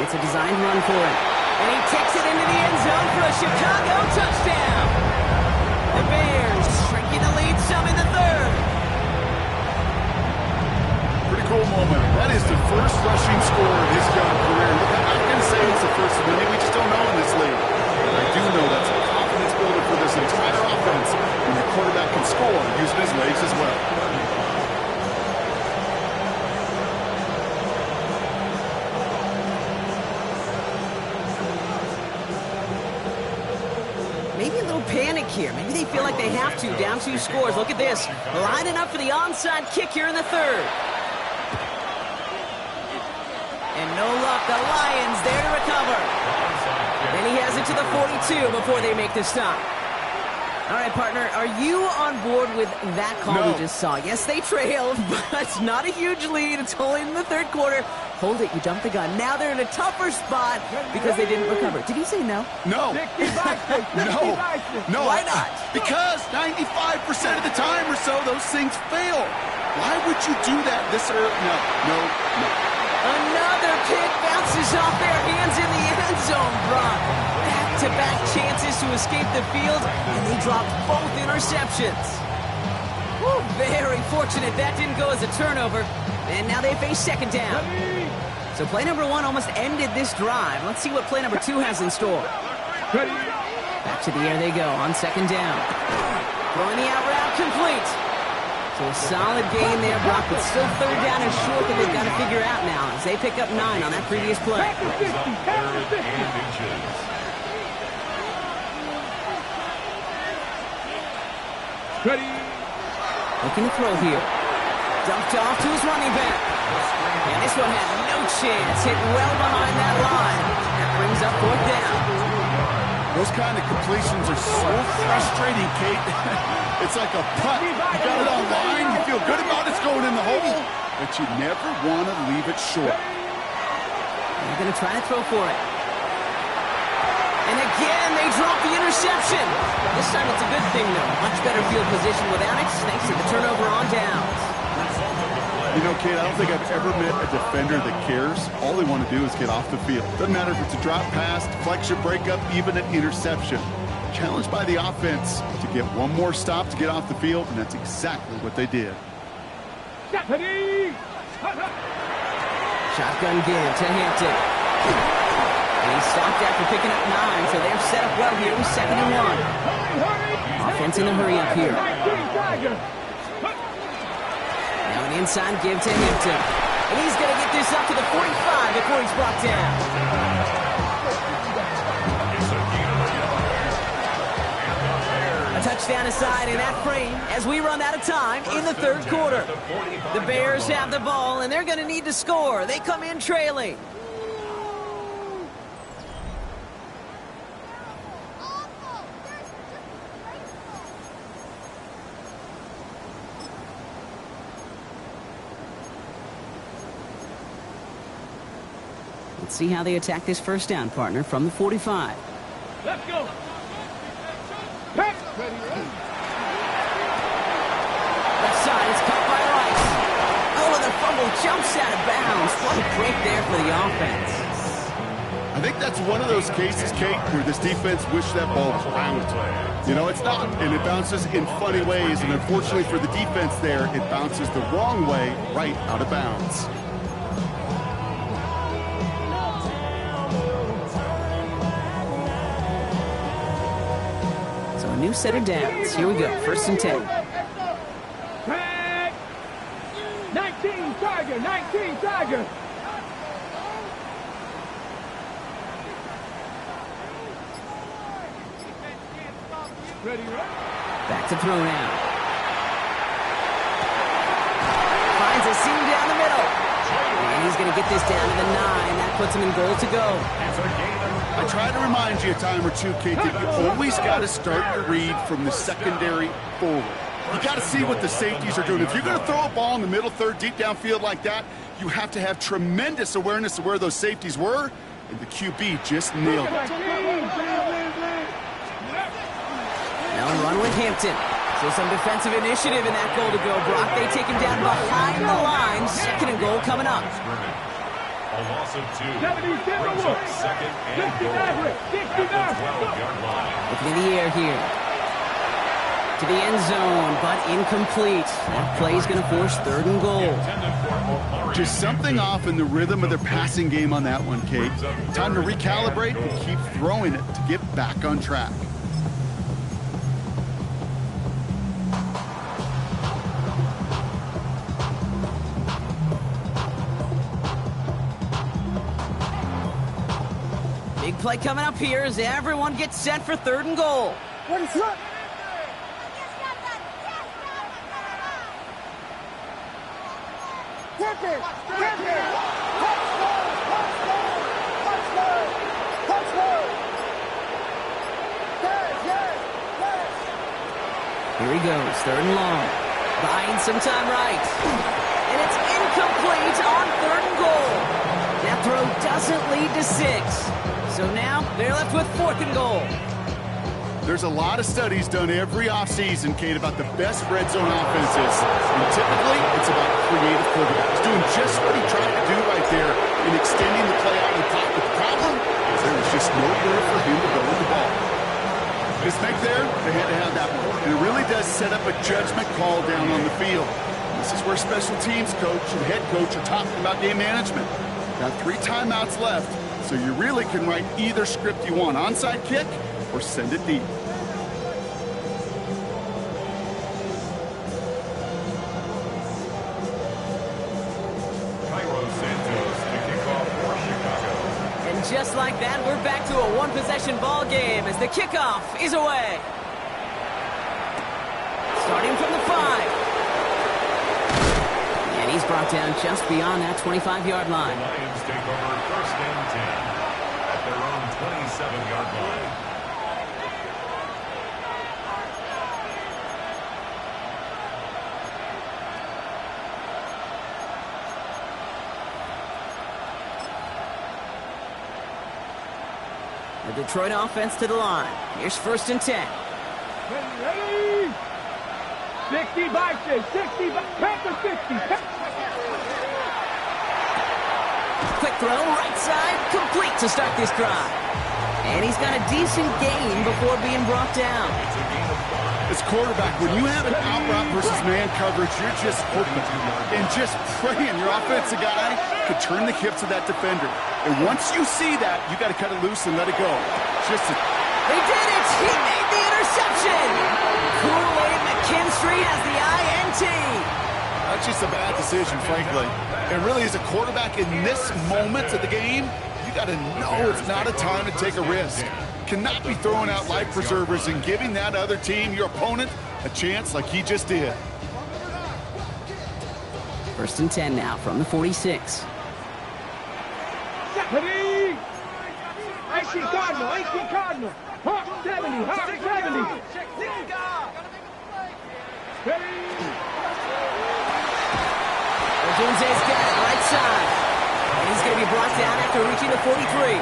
It's a designed run for him. And he takes it into the end zone for a Chicago touchdown. The Bears shrinking the lead some in the 3rd. Pretty cool moment. That is the first rushing score of his young career. Look, I'm not going to say it's the first of many. We just don't know in this league. But I do know that's a confidence builder for this entire offense when your quarterback can score using his legs as well. Maybe a little panic here. Maybe they feel like they have to. Down 2 scores. Look at this. Lining up for the onside kick here in the 3rd. And no luck. The Lions there to recover. Then he has it to the 42 before they make the stop. All right, partner, are you on board with that call No. we just saw? Yes, they trailed, but it's not a huge lead. It's only in the 3rd quarter. Hold it, you jumped the gun. Now they're in a tougher spot because they didn't recover. Did he say no? No. No. No. Why not? Because 95% of the time or so, those things fail. Why would you do that this early? No. Another kick bounces off their hands in the end zone, Brock. Back-to-back chances to escape the field, and they dropped both interceptions. Whew, very fortunate that didn't go as a turnover, and now they face second down. So play number 1 almost ended this drive. Let's see what play number 2 has in store. Back to the air they go on second down. Throwing the out route complete. So a solid gain there, Brock, but still 3rd down and short that they've got to figure out now as they pick up 9 on that previous play. Ready? Looking to throw here. Dumped off to his running back. And this one had no chance. Hit well behind that line. That brings up 4th down. Those kind of completions are so frustrating, Kate. It's like a putt. You got it on line. You feel good about it's going in the hole. But you never want to leave it short. They're going to try to throw for it. And again, they drop the interception. This time it's a good thing, though. Much better field position without it, thanks to the turnover on downs. You know, Kate, I don't think I've ever met a defender that cares. All they want to do is get off the field. Doesn't matter if it's a drop pass, deflection, breakup, even an interception. challenged by the offense to get one more stop to get off the field, and that's exactly what they did. Shotgun give to Hampton. And he's stopped after picking up 9, so they're set up well here with 2nd and 1. Offense in a hurry up here. Now an inside give to Hampton. And he's going to get this up to the 45 before he's brought down. A touchdown aside in that frame as we run out of time in the 3rd quarter. The Bears have the ball, and they're going to need to score. They come in trailing. Let's see how they attack this first down, partner, from the 45. Let's go. Left side is caught by Rice. Oh, and the fumble jumps out of bounds. What a break there for the offense. I think that's one of those cases, Kate, where this defense wished that ball was round. You know, it's not, and it bounces in funny ways, and unfortunately for the defense there, it bounces the wrong way right out of bounds. New set of downs. Here we go. 1st and 10. 19 Tiger. 19 Tiger. Ready, back to throw now. Finds a seam down the middle. And he's going to get this down to the 9. That puts him in goal to go. I try to remind you a time or two, Kate, that you always got to start your read from the secondary forward. You got to see what the safeties are doing. If you're going to throw a ball in the middle third, deep downfield like that, you have to have tremendous awareness of where those safeties were, and the QB just nailed it. Now run with Hampton. So some defensive initiative in that goal to go. Brock, they take him down behind the line. 2nd and goal coming up. A loss of 2. 70 Brings up 2nd and goal at the 12-yard line. Looking in the air here. To the end zone, but incomplete. That play is going to force 3rd and goal. Just something off in the rhythm of their passing game on that one, Kate. Time to recalibrate and keep throwing it to get back on track. Big play coming up here as everyone gets set for 3rd and goal. Here he goes, 3rd and long. Buying some time right. And it's incomplete on 3rd and goal. That throw doesn't lead to 6. So now they're left with 4th and goal. There's a lot of studies done every offseason, Kate, about the best red zone offenses. And typically, it's about creative quarterbacks doing just what he tried to do right there in extending the play out of the pocket. The problem is there was just nowhere for him to go with the ball. Mistake there, they had to have that one. And it really does set up a judgment call down on the field. This is where special teams coach and head coach are talking about game management. Got 3 timeouts left, so you really can write either script you want. Onside kick or send it deep. Just like that, we're back to a one-possession ball game as the kickoff is away. Starting from the 5. And he's brought down just beyond that 25-yard line. The Lions take over 1st and 10 at their own 27-yard line. The Detroit offense to the line. Here's 1st and 10. Ready? 60 by 6. 60 by 60. Quick throw, right side, complete to start this drive. And he's got a decent gain before being brought down. As quarterback, when you have an out route versus man coverage, you're just hoping and just praying your offensive guy could turn the hips of that defender. And once you see that, you got to cut it loose and let it go. They did it! He made the interception! Kool-Aid McKinstry has the INT. That's just a bad decision, frankly. And really, as a quarterback in this moment of the game, you got to know it's not a time to take a risk. Cannot be throwing out life preservers and giving that other team, your opponent, a chance like he just did. 1st and 10 now from the 46. Ready? AC Cardinal. Hawk 70. Ready? Odunze's got it right side. And he's going to be brought down after reaching the 43.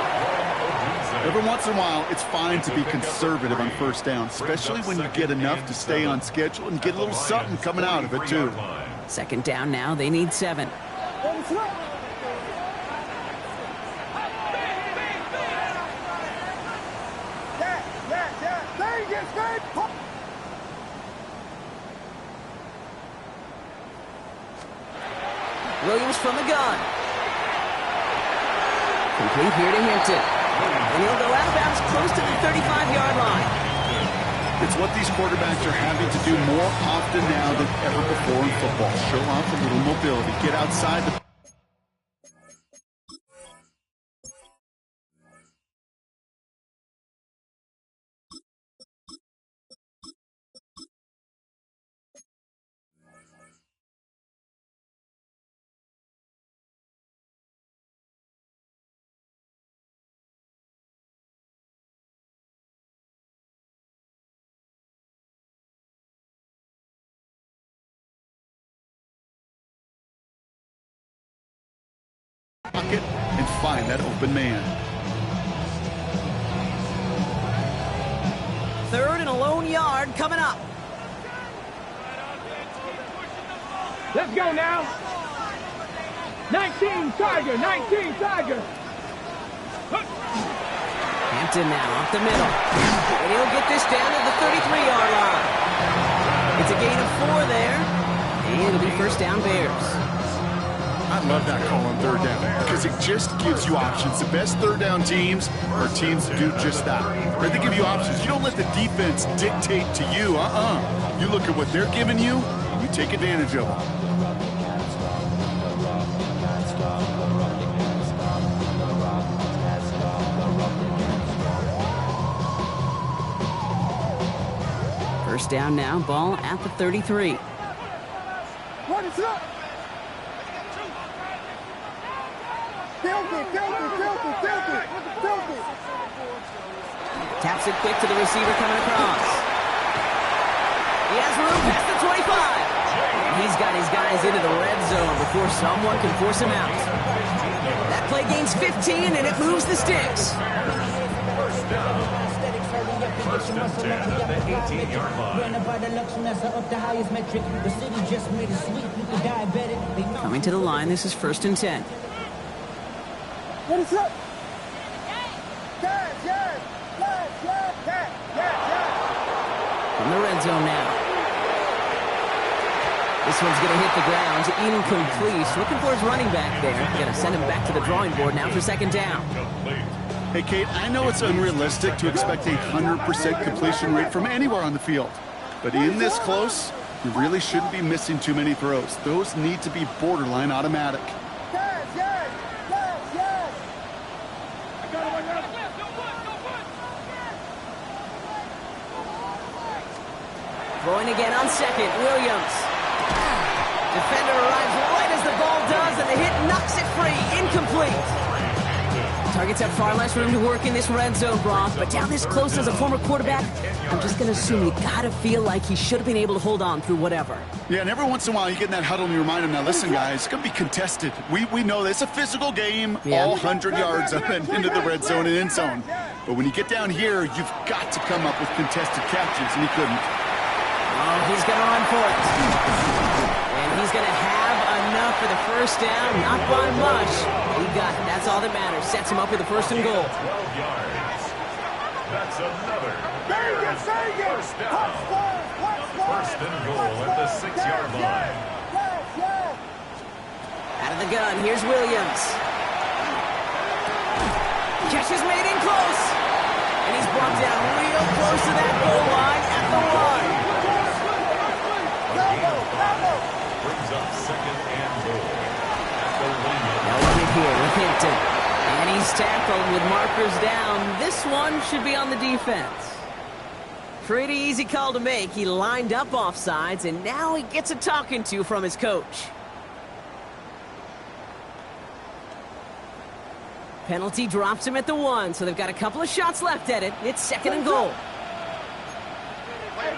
Every once in a while, it's fine to be conservative on 1st down, especially when you get enough to stay on schedule and get a little something coming out of it, too. 2nd down now. They need 7. Williams from the gun. Complete here to Hinton. And he'll go out of bounds close to the 35-yard line. It's what these quarterbacks are having to do more often now than ever before in football. Show off a little mobility. Get outside the... pocket and find that open man. 3rd and a lone yard coming up. Let's go now. 19 Tiger. Hampton now off the middle. And he'll get this down to the 33-yard line. It's a gain of 4 there. And it'll be 1st down Bears. I love that call on 3rd down because it just gives you options. The best 3rd down teams are teams that do just that. Right? They give you options. You don't let the defense dictate to you. You look at what they're giving you, and you take advantage of them. First down now, ball at the 33. What is up? Filthy. Taps it quick to the receiver coming across. He has room past the 25. And he's got his guys into the red zone before someone can force him out. That play gains 15 and it moves the sticks. 1st down. 1st and 10 at the 18-yard line. Coming to the line, this is 1st and 10. What is up? From the red zone now. This one's going to hit the ground. Incomplete. Looking for his running back there. Going to send him back to the drawing board now for 2nd down. Hey, Kate, I know it's unrealistic to expect a 100% completion rate from anywhere on the field. But in this close, you really shouldn't be missing too many throws. Those need to be borderline automatic. Throwing again on 2nd, Williams. Defender arrives right as the ball does, and the hit knocks it free. Incomplete. Targets have far less room to work in this red zone, Brock, but down this close as a former quarterback, I'm just going to assume you got to feel like he should have been able to hold on through whatever. Yeah, and every once in a while you get in that huddle and you remind him, now listen, guys, it's going to be contested. We know this. It's a physical game, all 100 yards up and into the red zone and end zone. But when you get down here, you've got to come up with contested catches, and he couldn't. Oh, he's going to run for it. And he's going to have enough for the 1st down. Not by much. He got it. That's all that matters. Sets him up with a 1st and goal. 12 yards. That's another Bears first down. First and goal at the 6-yard line. Out of the gun, here's Williams. Catch is made in close. And he's brought down real close to that goal line at the 1. Brings up second and goal. At the 1. Now we'll get here with Hampton. And he's tackled with markers down. This one should be on the defense. Pretty easy call to make. He lined up offsides, and now he gets a talking to from his coach. Penalty drops him at the 1, so they've got a couple of shots left at it. It's second and goal. Wait.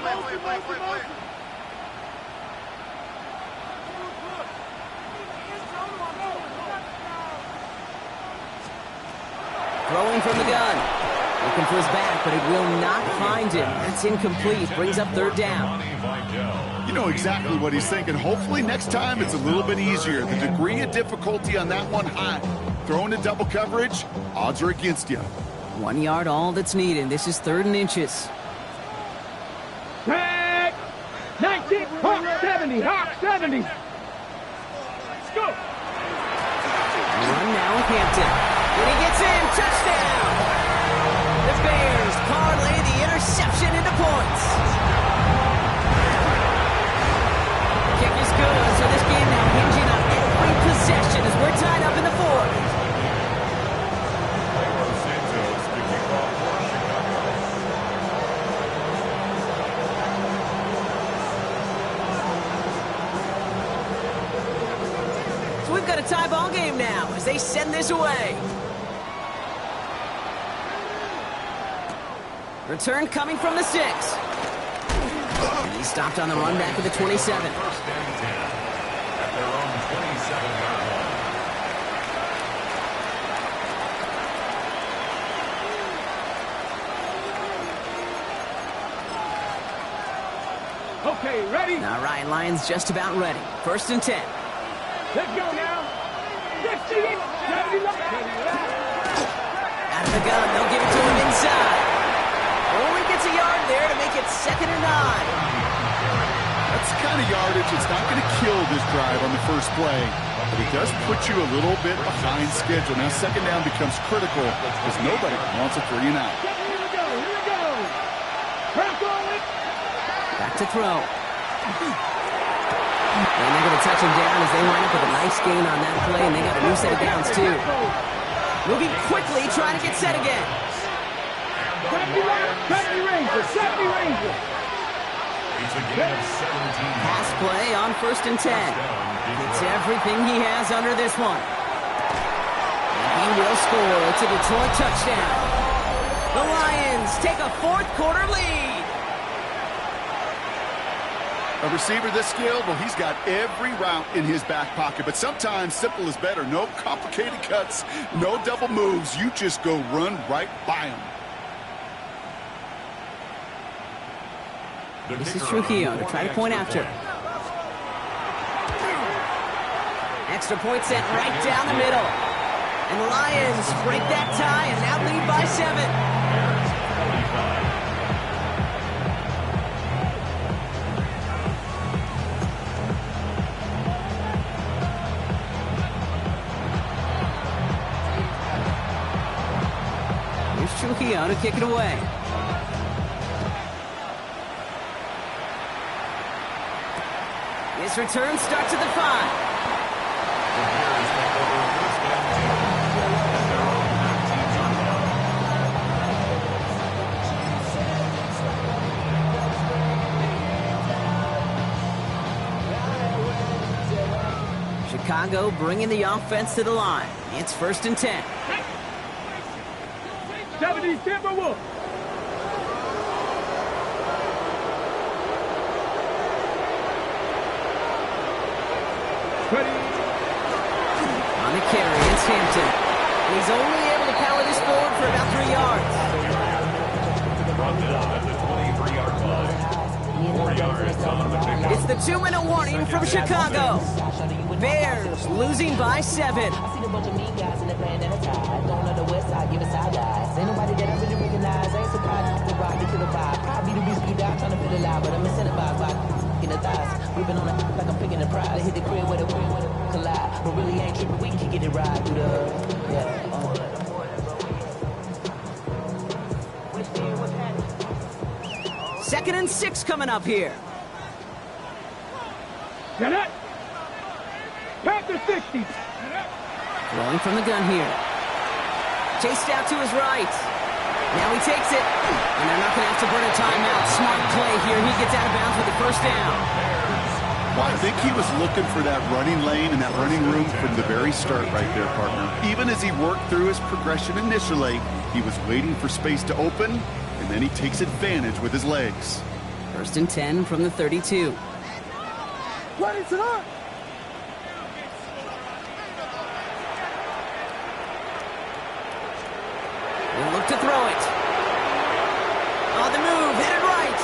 Throwing from the gun. Looking for his back, but it will not find him. That's incomplete. Brings up third down. You know exactly what he's thinking. Hopefully next time it's a little bit easier. The degree of difficulty on that one high. Throwing in double coverage, odds are against you. 1 yard, all that's needed. This is 3rd and inches. Tag! 19, Hawk 70, Hawk 70. Let's go. Run now with Hampton. When he gets in, touchdown! The Bears parlay the interception into points. Kick is good, so this game now hinging on every possession as we're tied up in the 4th. So we've got a tie ball game now as they send this away. Return coming from the 6. And he stopped on the run back of the 27. First and 10 at their own 27-yard line. Okay, ready? All right, Lions just about ready. First and 10. Let's go now. 50, 70, Out of the gun, they'll give it to him inside. Only gets a yard there to make it 2nd and 9. That's the kind of yardage that's not going to kill this drive on the first play, but it does put you a little bit behind schedule. Now second down becomes critical because nobody wants a 3 and out. Here we go. Back to throw. And they're going to touch him down as they line up with a nice gain on that play, and they got a new set of downs too. Moving quickly, trying to get set again. 70 Ranger. It's a gain of 17. Pass play on first and 10. It's everything he has under this one. And he will score. It's a Detroit touchdown. The Lions take a 4th quarter lead. A receiver this skilled, well, he's got every route in his back pocket, but sometimes simple is better. No complicated cuts, no double moves. You just go run right by him. This is Trujillo to try to point after. Extra point sent right down the middle. And the Lions break that tie and now lead by 7. Here's Trujillo to kick it away. His return starts at the 5. Chicago bringing the offense to the line. It's first and 10. 70 Timberwolves. Ready. On the carry, it's Hampton. And he's only able to power this forward for about 3 yards. Brought down at the 23-yard line. 4 yards on the pickup. It's the 2-minute warning from Chicago. Bears losing by 7. I see a bunch of mean guys in the band and a tie. Going on the west side, giving side eyes. Ain't nobody that I really recognize. I ain't surprised to rock the killer vibe. Probably the reason you die trying to feel alive, but I'm incentivized by in the thighs. Whipping on it like I'm picking a pride. Hit the crib with a collide, but really ain't tripping. We can get it right through the Second and 6 coming up here. Get it. Back to 60. Rolling from the gun here. Chased out to his right. Now he takes it. And they're not going to have to burn a timeout. Smart play here. He gets out of bounds with the first down. Well, I think he was looking for that running lane and that running room from the very start right there, partner. Even as he worked through his progression initially, he was waiting for space to open, and then he takes advantage with his legs. First and 10 from the 32. Ready to run. He'll look to throw it. On the move, headed right.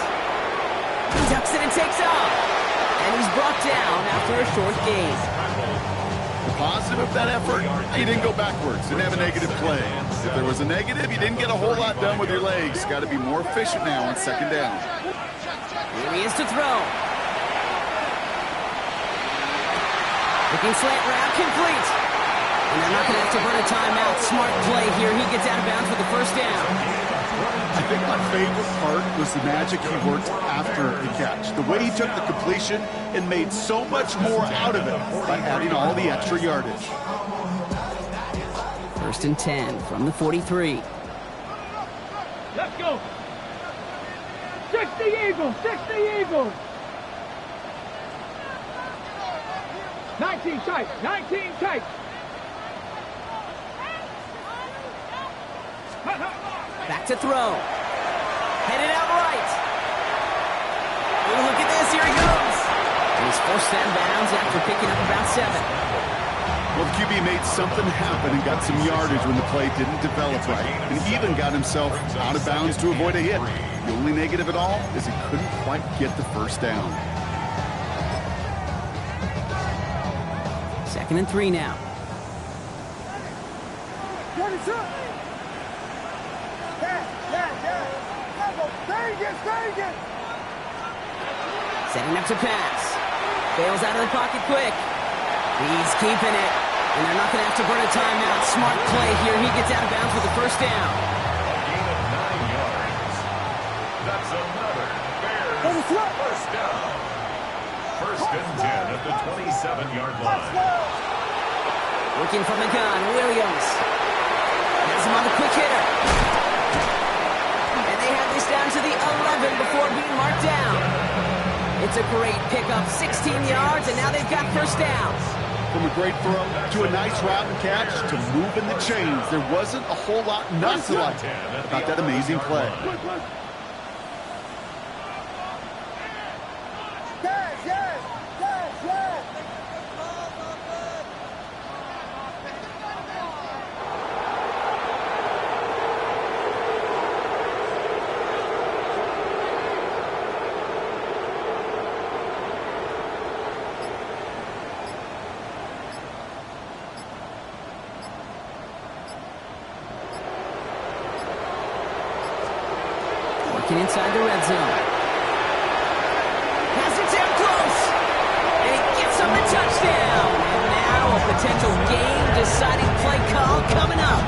He ducks it and takes off. And he's brought down after a short gain. The positive of that effort, he didn't go backwards, didn't have a negative play. If there was a negative, you didn't get a whole lot done with your legs. Got to be more efficient now on second down. Here he is to throw. Looking slant route, complete. And they're not going to have to burn a timeout. Smart play here. He gets out of bounds with the first down. I think my favorite part was the magic he worked after the catch. The way he took the completion and made so much more out of it by adding all the extra yardage. First and 10 from the 43. Let's go. 60 Eagles. 60 Eagles. 19 tight. 19 tight. Back to throw. Headed out right. Oh, look at this. Here he goes. And he's forced out of bounds after picking up about 7. Well, the QB made something happen and got some yardage when the play didn't develop right. And even got himself out of bounds to avoid a hit. The only negative at all is he couldn't quite get the first down. Second and 3 now. Setting up to pass. Bails out of the pocket quick. He's keeping it. And they're not going to have to burn a timeout. Smart play here. He gets out of bounds with the first down. Gain of 9 yards. That's another Bears first down. First and 10 at the 27-yard line. Working from the gun, Williams. Has him on the quick hitter. And they have this down to the 11 before being marked down. It's a great pickup, 16 yards, and now they've got first down. From a great throw to a nice route and catch to moving the chains, there wasn't a whole lot not to like about that amazing play. Working inside the red zone. Has it down close. And he gets him a touchdown. And now a potential game-deciding play call coming up.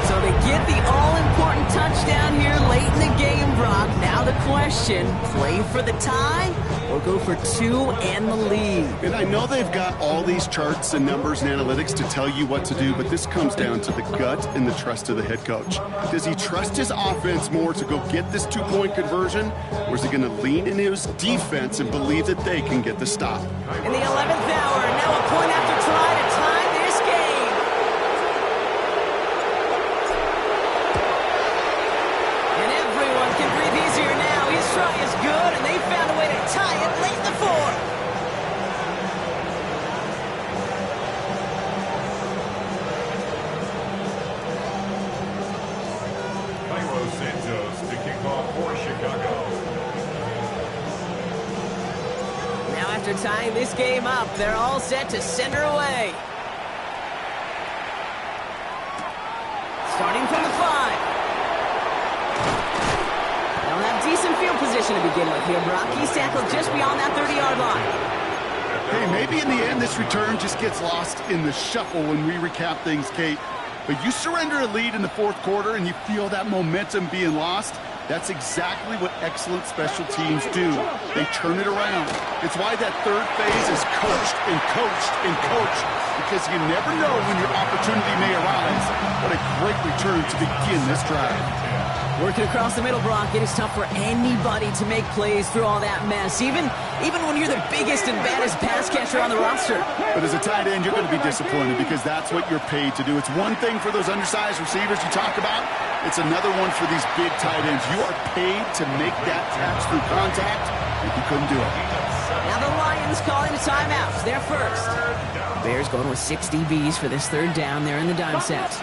So they get the all-important touchdown here late in the game, Brock. Now the question, play for the tie or go for 2 and the lead? And I know they've got all these charts and numbers and analytics to tell you what to do, but this comes down to the gut and the trust of the head coach. Does he trust his offense more to go get this 2-point conversion, or is he going to lean into his defense and believe that they can get the stop? In the 11th hour, now a point after try to tie this game. And everyone can breathe easier now. His try is good, and they found a way to tie it late in the 4th. Santos to kick off for Chicago. after tying this game up. They're all set to send her away. Starting from the 5. They'll have decent field position to begin with here, Brock. He's tackled just beyond that 30-yard line. Hey, maybe in the end this return just gets lost in the shuffle when we recap things, Kate. But you surrender a lead in the fourth quarter and you feel that momentum being lost. That's exactly what excellent special teams do. They turn it around. It's why that third phase is coached and coached and coached, because you never know when your opportunity may arise. What a great return to begin this drive. Working across the middle, Brock, it is tough for anybody to make plays through all that mess, even when you're the biggest and baddest pass catcher on the roster. But as a tight end, you're going to be disappointed because that's what you're paid to do. It's one thing for those undersized receivers you talk about. It's another one for these big tight ends. You are paid to make that catch through contact, and you couldn't do it. Now the Lions calling a timeout. They're first. Bears going with 6 DBs for this third down there in the dime set.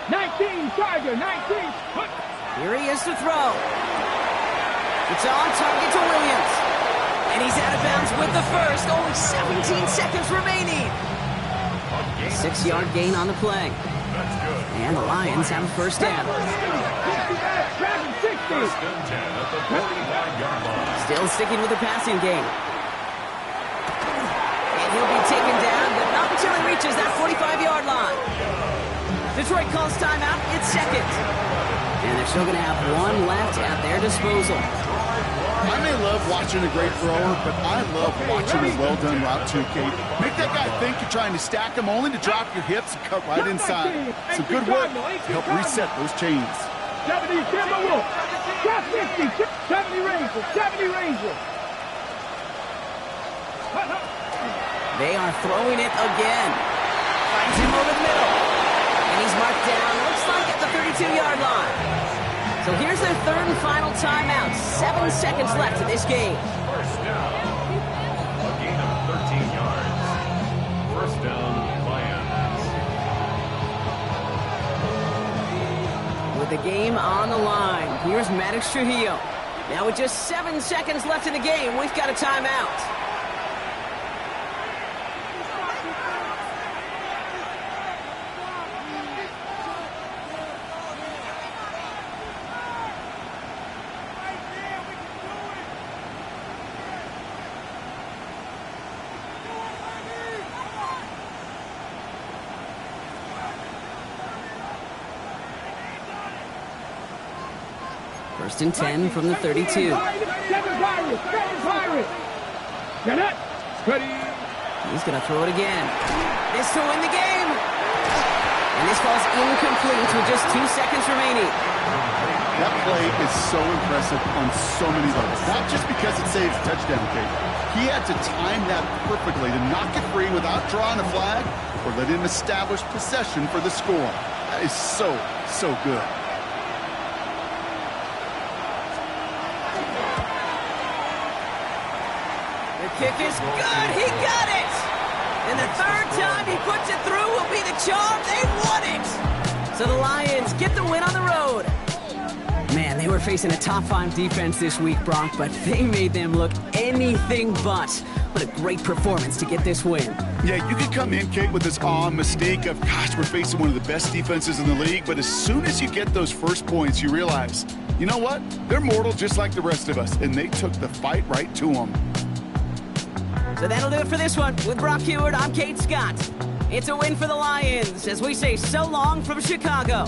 19, Tiger, 19. Here he is to throw. It's on target to Williams. And he's out of bounds with the first. Only 17 seconds remaining. 6-yard gain on the play. And the Lions have a first down. Still sticking with the passing game. And he'll be taken down, but not until he reaches that 45-yard line. Detroit calls timeout. It's second. And they're still going to have one left at their disposal. I may love watching a great thrower, but I love watching a well-done route too, Kate. Make that guy think you're trying to stack him only to drop your hips and cut right inside. Some good work to help reset those chains. 70, Timber Wolf. Got 50, 70 Rangers, 70 Rangers. They are throwing it again. Finds him over the middle. And he's marked down, looks like at the 32-yard line. So here's their third and final timeout. 7 seconds left in this game. First down. A gain of 13 yards. First down, Lions. With the game on the line, here's Maddox Trujillo. Now with just 7 seconds left in the game, we've got a timeout. First and 10 from the 32. He's going to throw it again. This to win the game. And this falls incomplete with just 2 seconds remaining. That play is so impressive on so many levels. Not just because it saves a touchdown, Kate. He had to time that perfectly to knock it free without drawing a flag or let him establish possession for the score. That is so, so good. Kick is good. He got it. And the third time he puts it through will be the charm. They won it. So the Lions get the win on the road. Man, they were facing a top 5 defense this week, Brock, but they made them look anything but. What a great performance to get this win. Yeah, you could come in, Kate, with this awe and mystique of, gosh, we're facing one of the best defenses in the league, but as soon as you get those first points, you realize, you know what? They're mortal just like the rest of us, and they took the fight right to them. So that'll do it for this one. With Brock Heward, I'm Kate Scott. It's a win for the Lions as we say so long from Chicago.